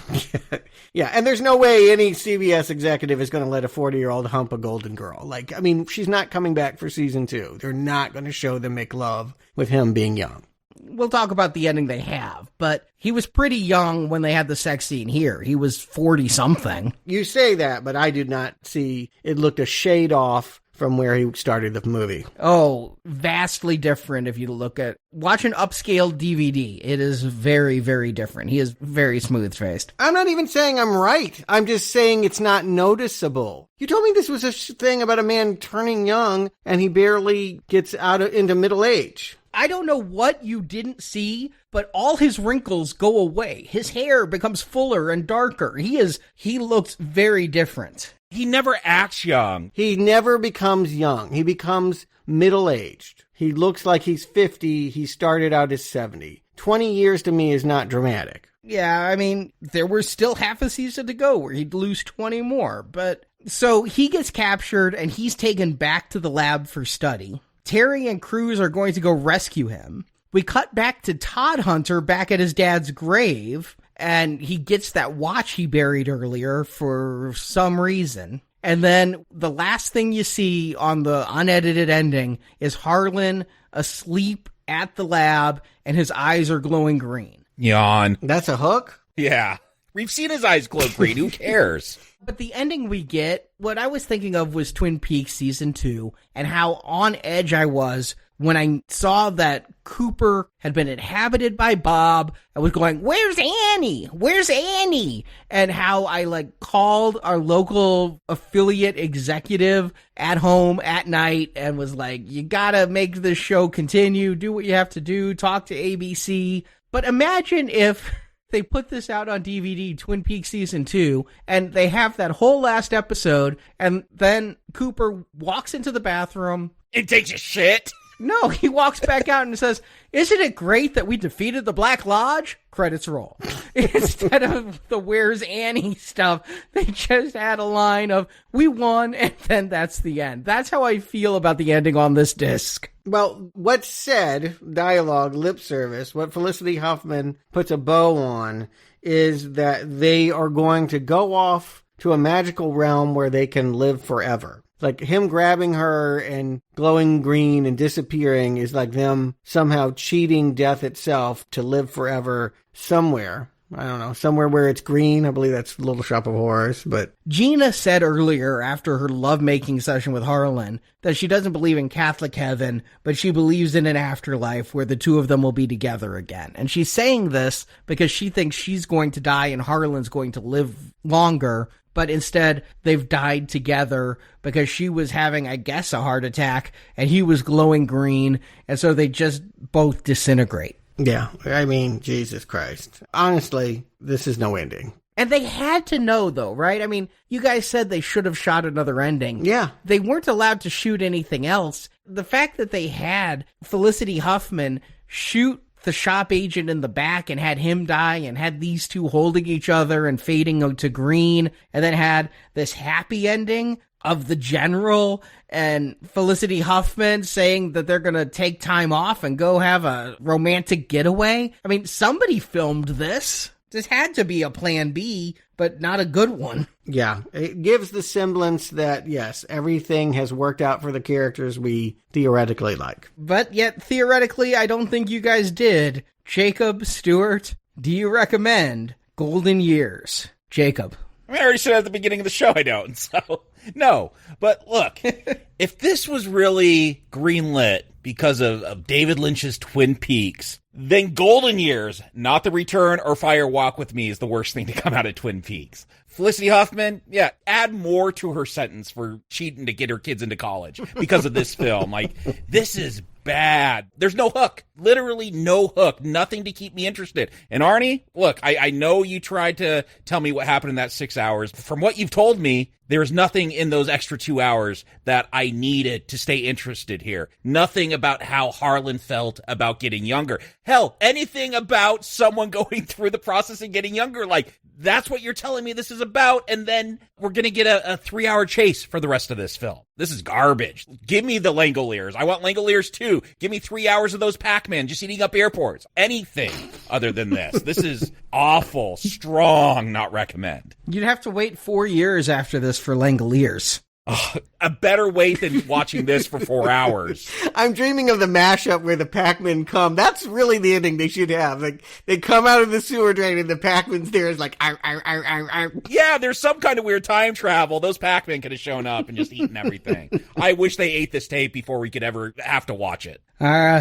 Yeah, and there's no way any CBS executive is going to let a 40-year-old hump a golden girl. Like, I mean, she's not coming back for season 2. They're not going to show them make love with him being young. we'll talk about the ending they have, but he was pretty young when they had the sex scene here. He was 40-something. You say that, but I did not see it looked a shade off from where he started the movie. Oh, vastly different if you look at... Watch an upscale DVD. It is very, very different. He is very smooth-faced. I'm not even saying I'm right. I'm just saying it's not noticeable. You told me this was a thing about a man turning young and he barely gets into middle age. I don't know what you didn't see, but all his wrinkles go away. His hair becomes fuller and darker. He looks very different. He never acts young. He never becomes young. He becomes middle-aged. He looks like he's 50. He started out as 70. 20 years to me is not dramatic. Yeah, I mean, there was still half a season to go where he'd lose 20 more. But so he gets captured and he's taken back to the lab for study. Terry and Cruz are going to go rescue him. We cut back to Todd Hunter back at his dad's grave, and he gets that watch he buried earlier for some reason. And then the last thing you see on the unedited ending is Harlan asleep at the lab, and his eyes are glowing green. Yawn. That's a hook? Yeah. We've seen his eyes glow green. Who cares? But the ending we get, what I was thinking of was Twin Peaks Season 2, and how on edge I was when I saw that Cooper had been inhabited by Bob. I was going, where's Annie? Where's Annie? And how I called our local affiliate executive at home at night and was like, you gotta make this show continue, do what you have to do, talk to ABC. But imagine if they put this out on DVD, Twin Peaks Season 2, and they have that whole last episode, and then Cooper walks into the bathroom. It takes a shit. No, he walks back out and says, isn't it great that we defeated the Black Lodge? Credits roll. Instead of the Where's Annie stuff, they just had a line of, we won, and then that's the end. That's how I feel about the ending on this disc. Well, what's said, dialogue, lip service, what Felicity Huffman puts a bow on is that they are going to go off to a magical realm where they can live forever. Like him grabbing her and glowing green and disappearing is like them somehow cheating death itself to live forever somewhere. I don't know, somewhere where it's green. I believe that's Little Shop of Horrors, but... Gina said earlier, after her lovemaking session with Harlan, that she doesn't believe in Catholic heaven, but she believes in an afterlife where the two of them will be together again. And she's saying this because she thinks she's going to die and Harlan's going to live longer, but instead they've died together because she was having, I guess, a heart attack, and he was glowing green, and so they just both disintegrate. Yeah, I mean, Jesus Christ. Honestly, this is no ending. And they had to know, though, right? I mean, you guys said they should have shot another ending. Yeah. They weren't allowed to shoot anything else. The fact that they had Felicity Huffman shoot the shop agent in the back and had him die and had these two holding each other and fading to green, and then had this happy ending of the general and Felicity Huffman saying that they're going to take time off and go have a romantic getaway. I mean, somebody filmed this. This had to be a plan B, but not a good one. Yeah, it gives the semblance that, yes, everything has worked out for the characters we theoretically like. But yet, theoretically, I don't think you guys did. Jacob Stewart, do you recommend Golden Years? Jacob. I mean, I already said at the beginning of the show I don't, so no. But look, if this was really greenlit because of David Lynch's Twin Peaks, then Golden Years, not The Return or Fire Walk With Me, is the worst thing to come out of Twin Peaks. Felicity Huffman, yeah, add more to her sentence for cheating to get her kids into college because of this film. Like, this is bad. There's no hook. Literally no hook. Nothing to keep me interested. And Arnie, look, I know you tried to tell me what happened in that 6 hours. From what you've told me, there's nothing in those extra 2 hours that I needed to stay interested here. Nothing about how Harlan felt about getting younger. Hell, anything about someone going through the process and getting younger. Like, that's what you're telling me this is about, and then we're going to get a 3-hour chase for the rest of this film. This is garbage. Give me the Langoliers. I want Langoliers too. Give me 3 hours of those Pac-Man just eating up airports. Anything other than this. This is awful. Strong not recommend. You'd have to wait 4 years after this for Langoliers. A better wait than watching this for 4 hours. I'm dreaming of the mashup where the Pac-Men come. That's really the ending they should have. Like, they come out of the sewer drain and the Pac-Man's there is like, arr, arr, arr, arr, arr. Yeah, there's some kind of weird time travel. Those Pac-Men could have shown up and just eaten everything. I wish they ate this tape before we could ever have to watch it.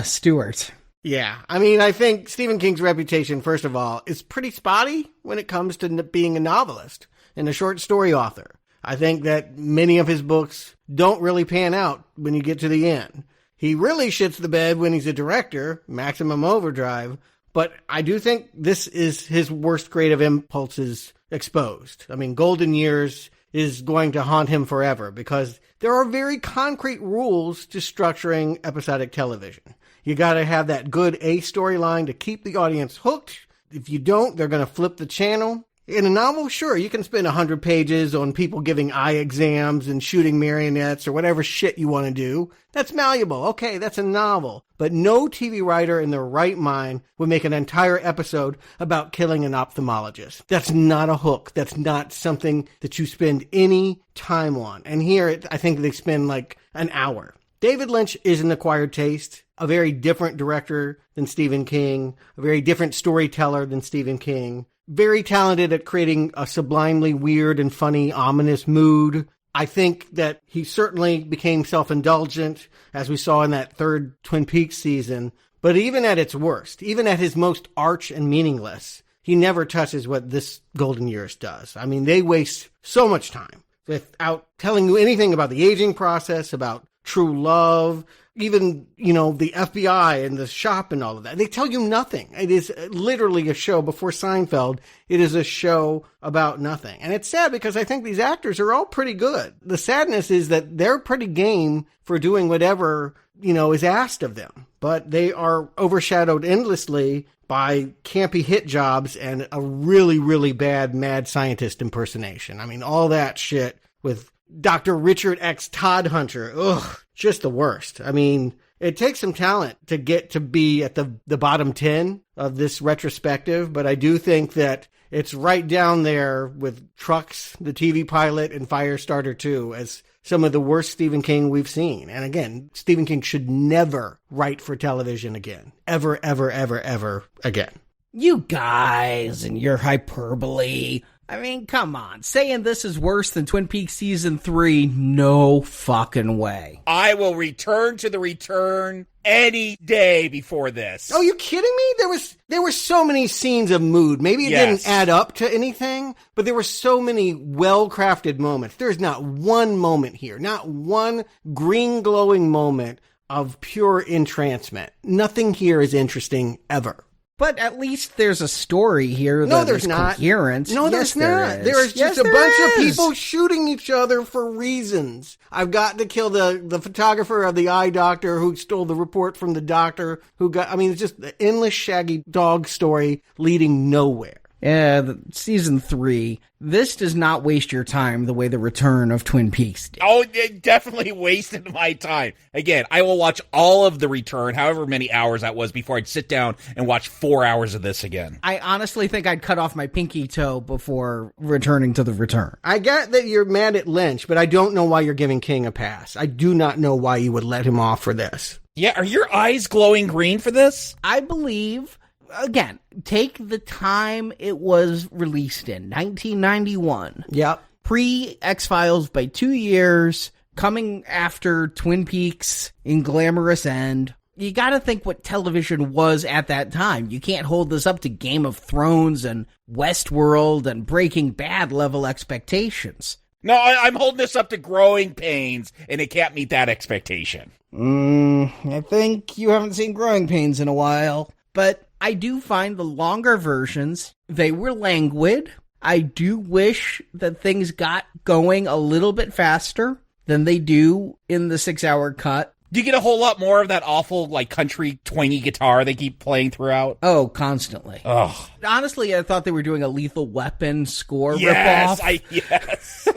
Stuart. Yeah, I mean, I think Stephen King's reputation, first of all, is pretty spotty when it comes to being a novelist and a short story author. I think that many of his books don't really pan out when you get to the end. He really shits the bed when he's a director, Maximum Overdrive, but I do think this is his worst creative impulses exposed. I mean, Golden Years is going to haunt him forever because there are very concrete rules to structuring episodic television. You gotta have that good A storyline to keep the audience hooked. If you don't, they're gonna flip the channel. In a novel, sure, you can spend 100 pages on people giving eye exams and shooting marionettes or whatever shit you want to do. That's malleable. Okay, that's a novel. But no TV writer in their right mind would make an entire episode about killing an ophthalmologist. That's not a hook. That's not something that you spend any time on. And here, I think they spend like an hour. David Lynch is an acquired taste, a very different director than Stephen King, a very different storyteller than Stephen King. Very talented at creating a sublimely weird and funny, ominous mood. I think that he certainly became self-indulgent, as we saw in that third Twin Peaks season. But even at its worst, even at his most arch and meaningless, he never touches what this Golden Years does. I mean, they waste so much time without telling you anything about the aging process, about true love, even, the FBI and the shop and all of that. They tell you nothing. It is literally a show before Seinfeld. It is a show about nothing. And it's sad because I think these actors are all pretty good. The sadness is that they're pretty game for doing whatever, is asked of them. But they are overshadowed endlessly by campy hit jobs and a really, really bad mad scientist impersonation. I mean, all that shit with Dr. Richard X. Todhunter. Ugh, just the worst. I mean, it takes some talent to get to be at the bottom 10 of this retrospective, but I do think that it's right down there with Trucks, the TV pilot, and Firestarter 2 as some of the worst Stephen King we've seen. And again, Stephen King should never write for television again. Ever, ever, ever, ever again. You guys and your hyperbole. I mean, come on. Saying this is worse than Twin Peaks Season 3, no fucking way. I will return to the return any day before this. Oh, you kidding me? There were so many scenes of mood. Maybe it didn't add up to anything, but there were so many well-crafted moments. There's not one moment here, not one green glowing moment of pure entrancement. Nothing here is interesting ever. But at least there's a story here that is coherent. No, there's not. There is just a bunch of people shooting each other for reasons. I've got to kill the photographer of the eye doctor who stole the report from the doctor it's just the endless shaggy dog story leading nowhere. Yeah, Season 3, this does not waste your time the way the return of Twin Peaks did. Oh, it definitely wasted my time. Again, I will watch all of the return, however many hours that was, before I'd sit down and watch 4 hours of this again. I honestly think I'd cut off my pinky toe before returning to the return. I get that you're mad at Lynch, but I don't know why you're giving King a pass. I do not know why you would let him off for this. Yeah, are your eyes glowing green for this? I believe... Again, take the time it was released in, 1991. Yep. Pre-X-Files by 2 years, coming after Twin Peaks in Glamorous End. You gotta think what television was at that time. You can't hold this up to Game of Thrones and Westworld and Breaking Bad level expectations. No, I'm holding this up to Growing Pains, and it can't meet that expectation. I think you haven't seen Growing Pains in a while. But I do find the longer versions, they were languid. I do wish that things got going a little bit faster than they do in the 6-hour cut. Do you get a whole lot more of that awful, country twangy guitar they keep playing throughout? Oh, constantly. Oh. Honestly, I thought they were doing a Lethal Weapon score ripoff. Yes.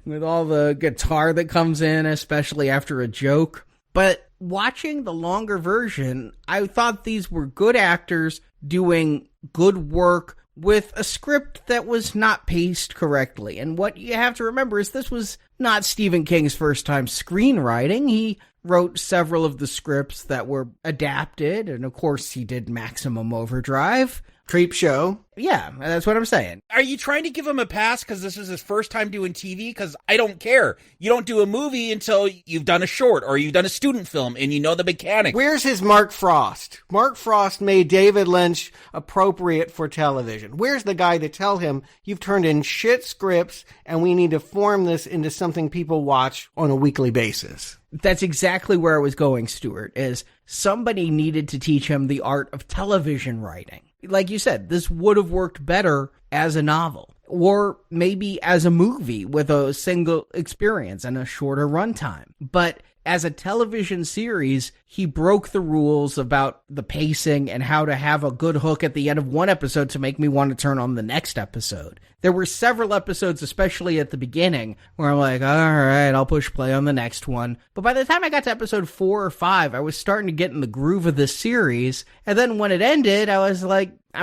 With all the guitar that comes in, especially after a joke. But watching the longer version, I thought these were good actors doing good work with a script that was not paced correctly. And what you have to remember is this was not Stephen King's first time screenwriting. He wrote several of the scripts that were adapted, and of course he did Maximum Overdrive. Creep Show. Yeah, that's what I'm saying. Are you trying to give him a pass because this is his first time doing TV? Because I don't care. You don't do a movie until you've done a short or you've done a student film and you know the mechanics. Where's his Mark Frost? Mark Frost made David Lynch appropriate for television. Where's the guy to tell him, you've turned in shit scripts and we need to form this into something people watch on a weekly basis? That's exactly where I was going, Stuart, is somebody needed to teach him the art of television writing. Like you said, this would have worked better as a novel, or maybe as a movie with a single experience and a shorter runtime. But as a television series, he broke the rules about the pacing and how to have a good hook at the end of one episode to make me want to turn on the next episode. There were several episodes, especially at the beginning, where I'm like, all right, I'll push play on the next one. But by the time I got to episode 4 or 5, I was starting to get in the groove of this series. And then when it ended, I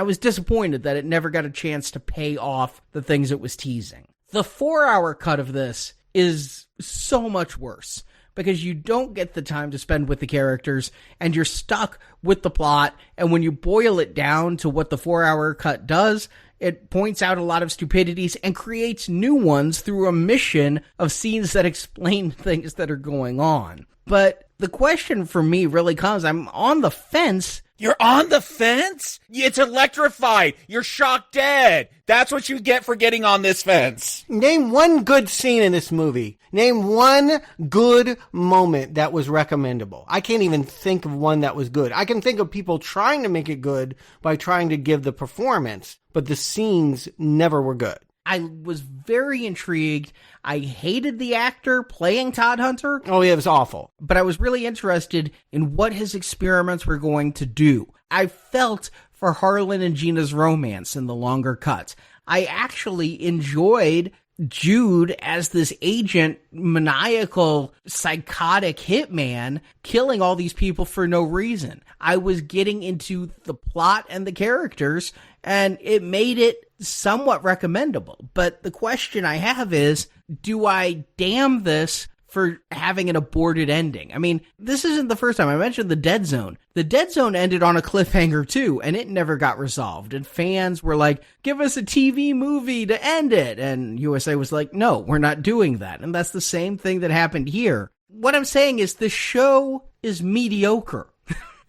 was disappointed that it never got a chance to pay off the things it was teasing. The 4-hour cut of this is so much worse, because you don't get the time to spend with the characters, and you're stuck with the plot, and when you boil it down to what the 4-hour cut does, it points out a lot of stupidities and creates new ones through a mission of scenes that explain things that are going on. But the question for me really comes, I'm on the fence. You're on the fence? It's electrified. You're shocked dead. That's what you get for getting on this fence. Name one good scene in this movie. Name one good moment that was recommendable. I can't even think of one that was good. I can think of people trying to make it good by trying to give the performance, but the scenes never were good. I was very intrigued. I hated the actor playing Todd Hunter. Oh, yeah, it was awful. But I was really interested in what his experiments were going to do. I felt for Harlan and Gina's romance in the longer cuts. I actually enjoyed Jude as this agent, maniacal, psychotic hitman, killing all these people for no reason. I was getting into the plot and the characters, and it made it somewhat recommendable. But the question I have is, do I damn this for having an aborted ending? I mean, this isn't the first time. I mentioned The Dead Zone. The Dead Zone ended on a cliffhanger too, and it never got resolved. And fans were like, give us a TV movie to end it. And USA was like, no, we're not doing that. And that's the same thing that happened here. What I'm saying is the show is mediocre.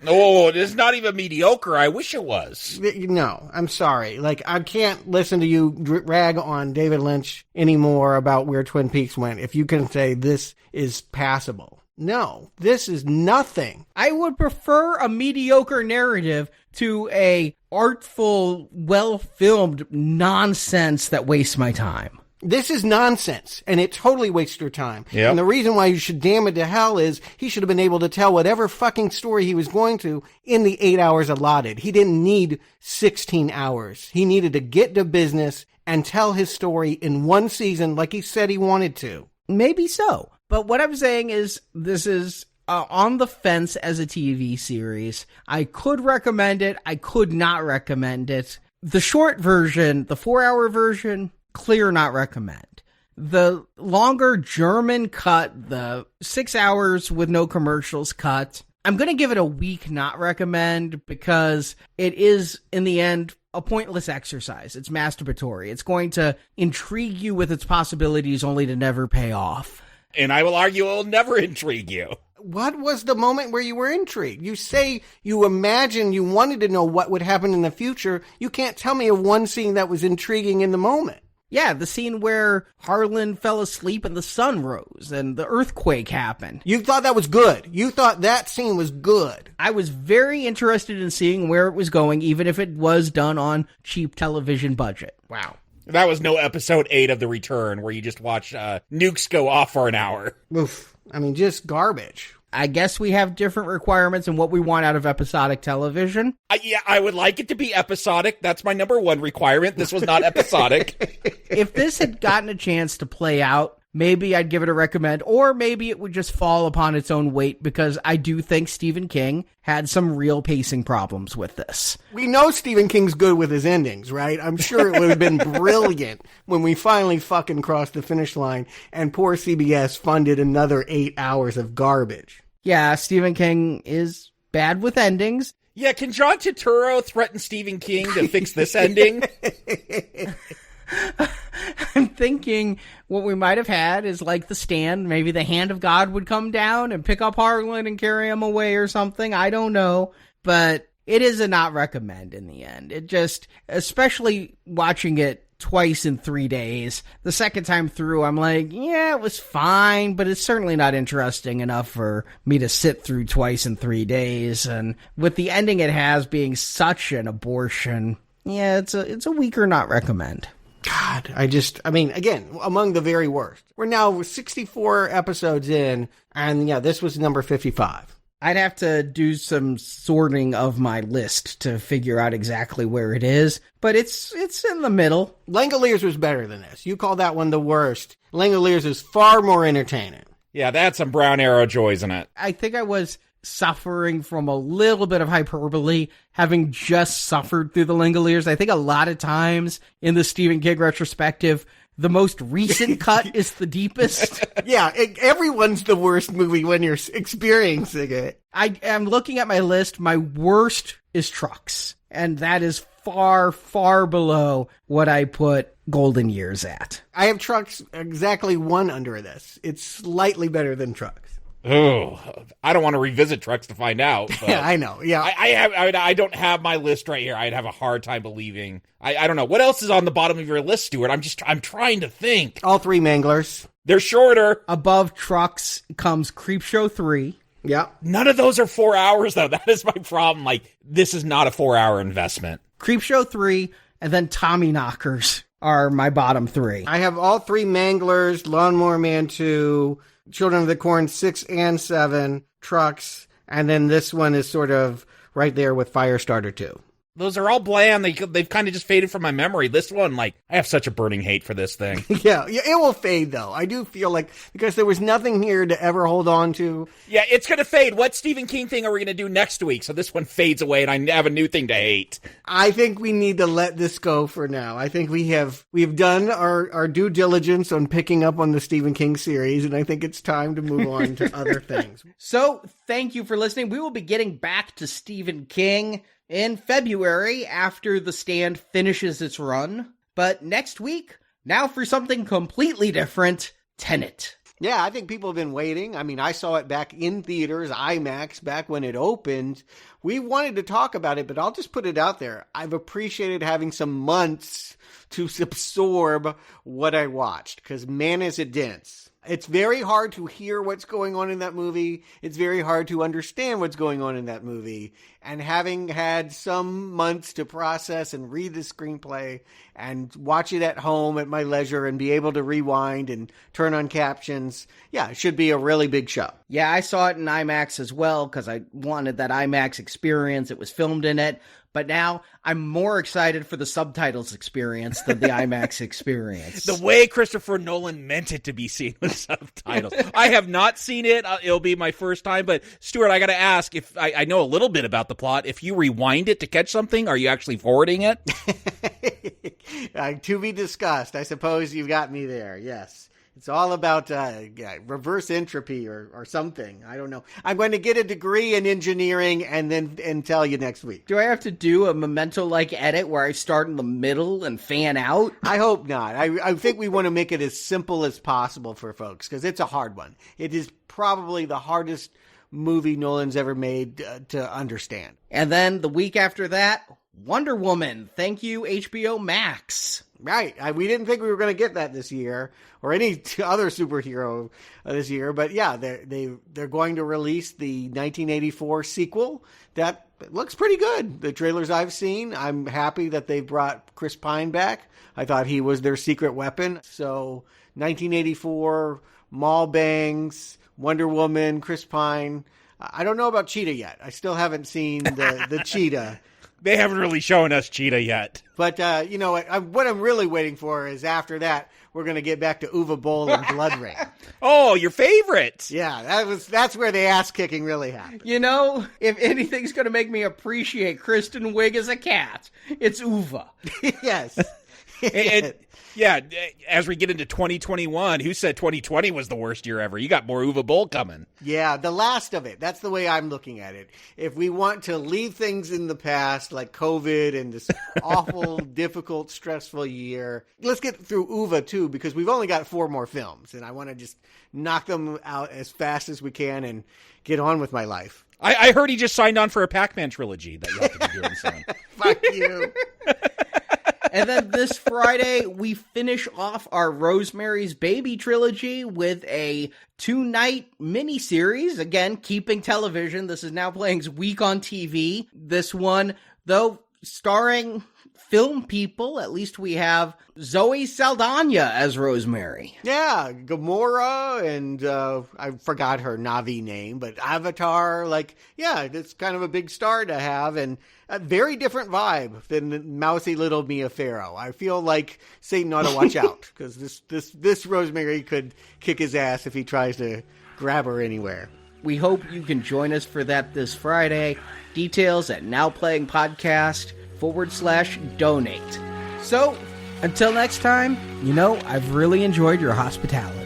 Oh, it's not even mediocre. I wish it was. No, I'm sorry. Like, I can't listen to you rag on David Lynch anymore about where Twin Peaks went if you can say this is passable. No, this is nothing. I would prefer a mediocre narrative to a artful, well-filmed nonsense that wastes my time. This is nonsense, and it totally wastes your time. Yep. And the reason why you should damn it to hell is he should have been able to tell whatever fucking story he was going to in the 8 hours allotted. He didn't need 16 hours. He needed to get to business and tell his story in one season like he said he wanted to. Maybe so. But what I'm saying is this is on the fence as a TV series. I could recommend it. I could not recommend it. The short version, the 4-hour version, clear not recommend. The longer German cut, the 6 hours with no commercials cut, I'm going to give it a weak not recommend because it is, in the end, a pointless exercise. It's masturbatory. It's going to intrigue you with its possibilities only to never pay off. And I will argue it will never intrigue you. What was the moment where you were intrigued? You say you imagined you wanted to know what would happen in the future. You can't tell me of one scene that was intriguing in the moment. Yeah, the scene where Harlan fell asleep and the sun rose and the earthquake happened. You thought that was good. You thought that scene was good. I was very interested in seeing where it was going, even if it was done on cheap television budget. Wow. That was no episode 8 of The Return where you just watch nukes go off for an hour. Oof. I mean, just garbage. I guess we have different requirements and what we want out of episodic television. Yeah, I would like it to be episodic. That's my number one requirement. This was not episodic. If this had gotten a chance to play out maybe I'd give it a recommend, or maybe it would just fall upon its own weight, because I do think Stephen King had some real pacing problems with this. We know Stephen King's good with his endings, right? I'm sure it would have been brilliant when we finally fucking crossed the finish line and poor CBS funded another 8 hours of garbage. Yeah, Stephen King is bad with endings. Yeah, can John Turturro threaten Stephen King to fix this ending? I'm thinking what we might have had is like The Stand. Maybe the hand of God would come down and pick up Harlan and carry him away or something. I don't know. But it is a not recommend in the end. It just, especially watching it twice in 3 days, the second time through, I'm like, yeah, it was fine, but it's certainly not interesting enough for me to sit through twice in 3 days. And with the ending it has being such an abortion, yeah, it's a weaker not recommend. God, I mean, again, among the very worst. We're now 64 episodes in, and yeah, this was number 55. I'd have to do some sorting of my list to figure out exactly where it is, but it's in the middle. Langoliers was better than this. You call that one the worst. Langoliers is far more entertaining. Yeah, that's some Brown Arrow joys in it. I think I was suffering from a little bit of hyperbole, having just suffered through the Langoliers. I think a lot of times in the Stephen King retrospective, the most recent cut is the deepest. Yeah, everyone's the worst movie when you're experiencing it. I am looking at my list. My worst is Trucks, and that is far, far below what I put Golden Years at. I have Trucks exactly one under this. It's slightly better than Trucks. Oh, I don't want to revisit Trucks to find out. But yeah, I know. Yeah, I don't have my list right here. I'd have a hard time believing. I don't know what else is on the bottom of your list, Stuart. I'm trying to think. All three Manglers. They're shorter. Above Trucks comes Creepshow 3. Yeah. None of those are 4 hours though. That is my problem. Like, this is not a 4-hour investment. Creepshow 3, and then Tommy Knockers are my bottom three. I have all three Manglers, Lawnmower Man 2, Children of the Corn 6 and 7, Trucks, and then this one is sort of right there with Firestarter 2. Those are all bland. They've kind of just faded from my memory. This one, like, I have such a burning hate for this thing. Yeah, it will fade, though. I do feel like, because there was nothing here to ever hold on to. Yeah, it's going to fade. What Stephen King thing are we going to do next week? So this one fades away and I have a new thing to hate. I think we need to let this go for now. I think we've done our due diligence on picking up on the Stephen King series, and I think it's time to move on to other things. So, thank you for listening. We will be getting back to Stephen King in February after The Stand finishes its run. But next week, now for something completely different, Tenet. Yeah, I think people have been waiting. I mean, I saw it back in theaters, IMAX, back when it opened. We wanted to talk about it, but I'll just put it out there. I've appreciated having some months to absorb what I watched, because man, is it dense. It's very hard to hear what's going on in that movie. It's very hard to understand what's going on in that movie. And having had some months to process and read the screenplay and watch it at home at my leisure and be able to rewind and turn on captions, yeah, it should be a really big show. Yeah, I saw it in IMAX as well because I wanted that IMAX experience. It was filmed in it. But now I'm more excited for the subtitles experience than the IMAX experience. The way Christopher Nolan meant it to be seen with subtitles. I have not seen it. It'll be my first time. But Stuart, I got to ask, if I know a little bit about the plot. If you rewind it to catch something, are you actually forwarding it? To be discussed. I suppose you got me there. Yes. It's all about reverse entropy or something. I don't know. I'm going to get a degree in engineering and tell you next week. Do I have to do a Memento-like edit where I start in the middle and fan out? I hope not. I think we want to make it as simple as possible for folks because it's a hard one. It is probably the hardest movie Nolan's ever made to understand. And then the week after that, Wonder Woman. Thank you, HBO Max. Right. We didn't think we were going to get that this year or any other superhero this year. But yeah, they're going to release the 1984 sequel that looks pretty good. The trailers I've seen, I'm happy that they brought Chris Pine back. I thought he was their secret weapon. So 1984, mall bangs, Wonder Woman, Chris Pine. I don't know about Cheetah yet. I still haven't seen the Cheetah. They haven't really shown us Cheetah yet. But, what I'm really waiting for is after that, we're going to get back to Uwe Boll and Blood Ring. Oh, your favorite. Yeah, that's where the ass kicking really happened. If anything's going to make me appreciate Kristen Wiig as a cat, it's Uwe. Yes. And yeah, as we get into 2021, who said 2020 was the worst year ever? You got more Uwe Boll coming. Yeah, the last of it. That's the way I'm looking at it. If we want to leave things in the past, like COVID and this awful, difficult, stressful year, let's get through Uwe too, because we've only got 4 more films, and I want to just knock them out as fast as we can and get on with my life. I heard he just signed on for a Pac-Man trilogy that you have to be doing soon. Fuck you. And then this Friday, we finish off our Rosemary's Baby trilogy with a 2-night miniseries. Again, keeping television. This is Now Playing's Week on TV. This one, though, starring film people. At least we have Zoe Saldana as Rosemary. Yeah, Gamora and I forgot her Na'vi name, but Avatar, it's kind of a big star to have, and a very different vibe than mousy little Mia Farrow. I feel like Satan ought to watch out, because this Rosemary could kick his ass if he tries to grab her anywhere. We hope you can join us for that this Friday. Details at nowplayingpodcast.com/donate. So, until next time, I've really enjoyed your hospitality.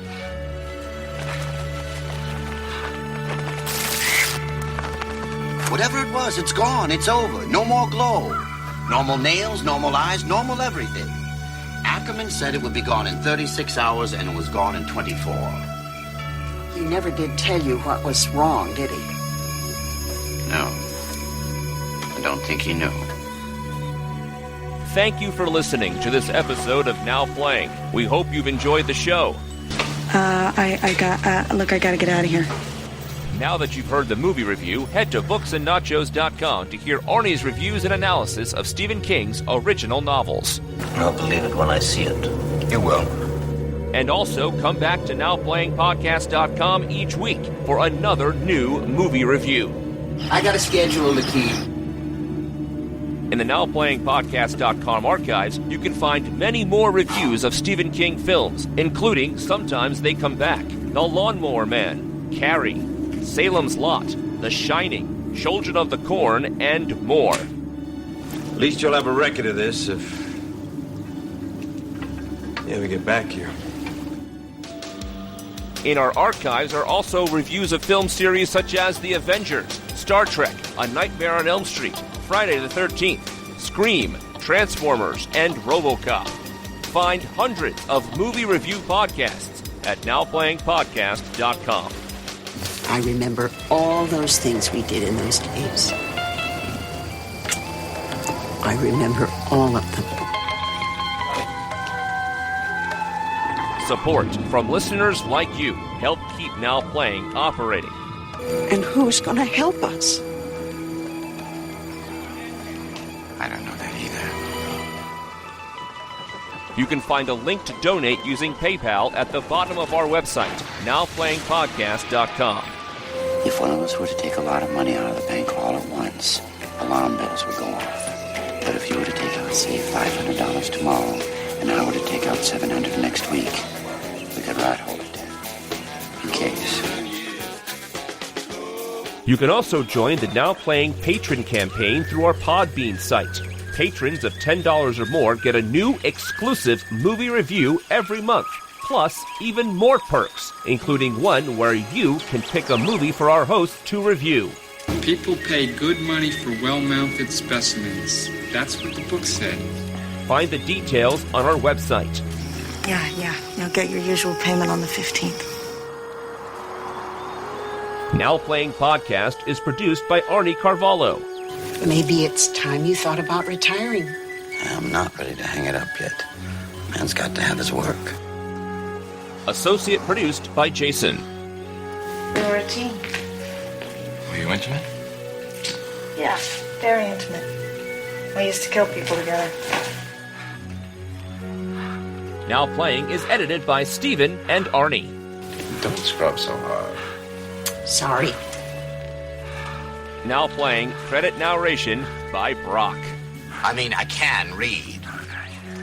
Whatever it was, it's gone. It's over. No more glow. Normal nails, normal eyes, normal everything. Ackerman said it would be gone in 36 hours, and it was gone in 24. He never did tell you what was wrong, did he? No. I don't think he knew. Thank you for listening to this episode of Now Playing. We hope you've enjoyed the show. I gotta get out of here. Now that you've heard the movie review, head to booksandnachos.com to hear Arnie's reviews and analysis of Stephen King's original novels. I'll believe it when I see it. You will. And also come back to NowPlayingPodcast.com each week for another new movie review. I got a schedule to keep. In the NowPlayingPodcast.com archives, you can find many more reviews of Stephen King films, including Sometimes They Come Back, The Lawnmower Man, Carrie, Salem's Lot, The Shining, Children of the Corn, and more. At least you'll have a record of this if you ever get back here. In our archives are also reviews of film series such as The Avengers, Star Trek, A Nightmare on Elm Street, Friday the 13th, Scream, Transformers, and RoboCop. Find hundreds of movie review podcasts at NowPlayingPodcast.com. I remember all those things we did in those days. I remember all of them. Support from listeners like you help keep Now Playing operating. And who's gonna help us? I don't know that either. You can find a link to donate using PayPal at the bottom of our website, NowPlayingPodcast.com. If one of us were to take a lot of money out of the bank all at once, alarm bells would go off. But if you were to take out, say, $500 tomorrow, and I were to take out $700 next week, we could ride hold it in case. You can also join the Now Playing patron campaign through our Podbean site. Patrons of $10 or more get a new exclusive movie review every month. Plus, even more perks, including one where you can pick a movie for our host to review. People pay good money for well-mounted specimens. That's what the book said. Find the details on our website. Yeah. You'll get your usual payment on the 15th. Now Playing Podcast is produced by Arnie Carvalho. Maybe it's time you thought about retiring. I'm not ready to hang it up yet. Man's got to have his work. Associate produced by Jason. We were a team. Were you intimate? Yeah, very intimate. We used to kill people together. Now Playing is edited by Steven and Arnie. Don't scrub so hard. Sorry. Now playing credit narration by Brock. I mean, I can read.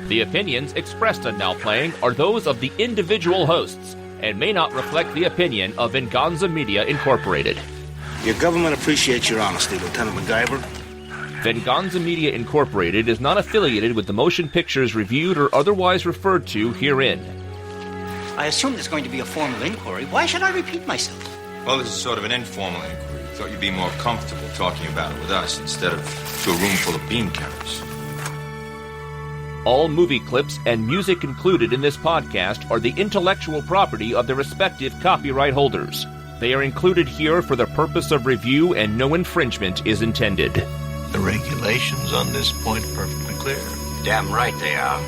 The opinions expressed on Now Playing are those of the individual hosts and may not reflect the opinion of Venganza Media Incorporated. Your government appreciates your honesty, Lieutenant MacGyver. Venganza Media Incorporated is not affiliated with the motion pictures reviewed or otherwise referred to herein. I assume there's going to be a formal inquiry. Why should I repeat myself? Well, this is sort of an informal inquiry. Thought you'd be more comfortable talking about it with us instead of to a room full of bean counters. All movie clips and music included in this podcast are the intellectual property of their respective copyright holders. They are included here for the purpose of review and no infringement is intended. The regulations on this point are perfectly clear. Damn right they are.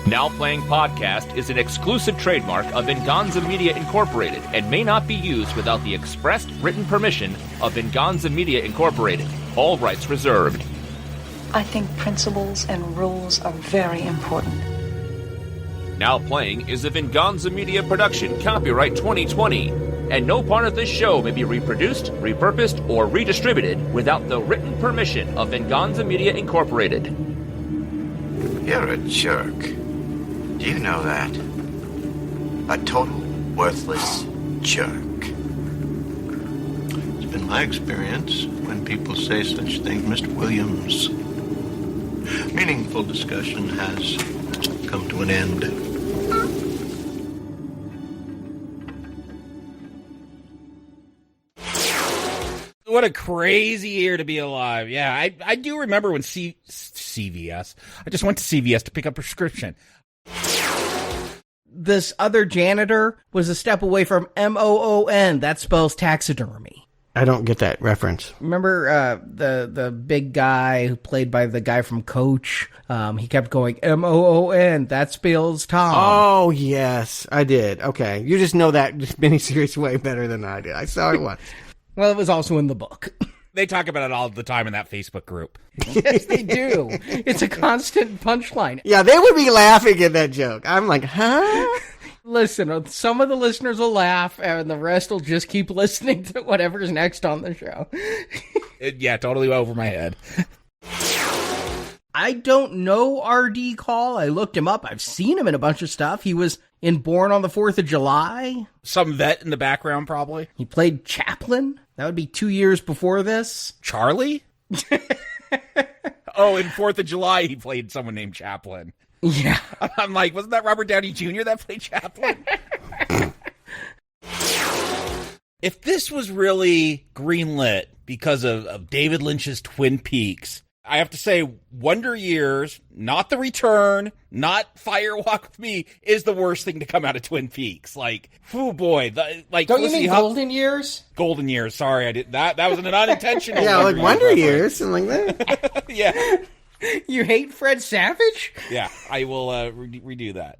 Now Playing Podcast is an exclusive trademark of Venganza Media Incorporated and may not be used without the expressed written permission of Venganza Media Incorporated. All rights reserved. I think principles and rules are very important. Now Playing is a Venganza Media production, copyright 2020, and no part of this show may be reproduced, repurposed, or redistributed without the written permission of Venganza Media Incorporated. You're a jerk. Do you know that? A total worthless jerk. It's been my experience when people say such things, Mr. Williams. Meaningful discussion has come to an end. What a crazy year to be alive. Yeah, I do remember when CVS. I just went to CVS to pick up a prescription. This other janitor was a step away from MOON. That spells taxidermy. I don't get that reference. Remember the big guy who played by the guy from Coach? He kept going, MOON. That spells Tom. Oh, yes, I did. Okay. You just know that miniseries way better than I did. I saw it once. Well, it was also in the book. They talk about it all the time in that Facebook group. Yes, they do. It's a constant punchline. Yeah, they would be laughing at that joke. I'm like, huh? Listen, some of the listeners will laugh, and the rest will just keep listening to whatever's next on the show. Yeah, totally over my head. I don't know R.D. Call. I looked him up. I've seen him in a bunch of stuff. He was in Born on the 4th of July. Some vet in the background, probably. He played Chaplin. That would be 2 years before this. Charlie? Oh, in 4th of July, he played someone named Chaplin. Yeah. I'm like, wasn't that Robert Downey Jr. that played Chaplin? If this was really greenlit because of David Lynch's Twin Peaks, I have to say, Wonder Years, not The Return, not Fire Walk With Me, is the worst thing to come out of Twin Peaks. Like, oh boy. Don't you mean Golden Years? Golden Years, sorry, I did that. That was an unintentional. Yeah, like Wonder Years, something like that. Yeah. You hate Fred Savage? Yeah, I will redo that.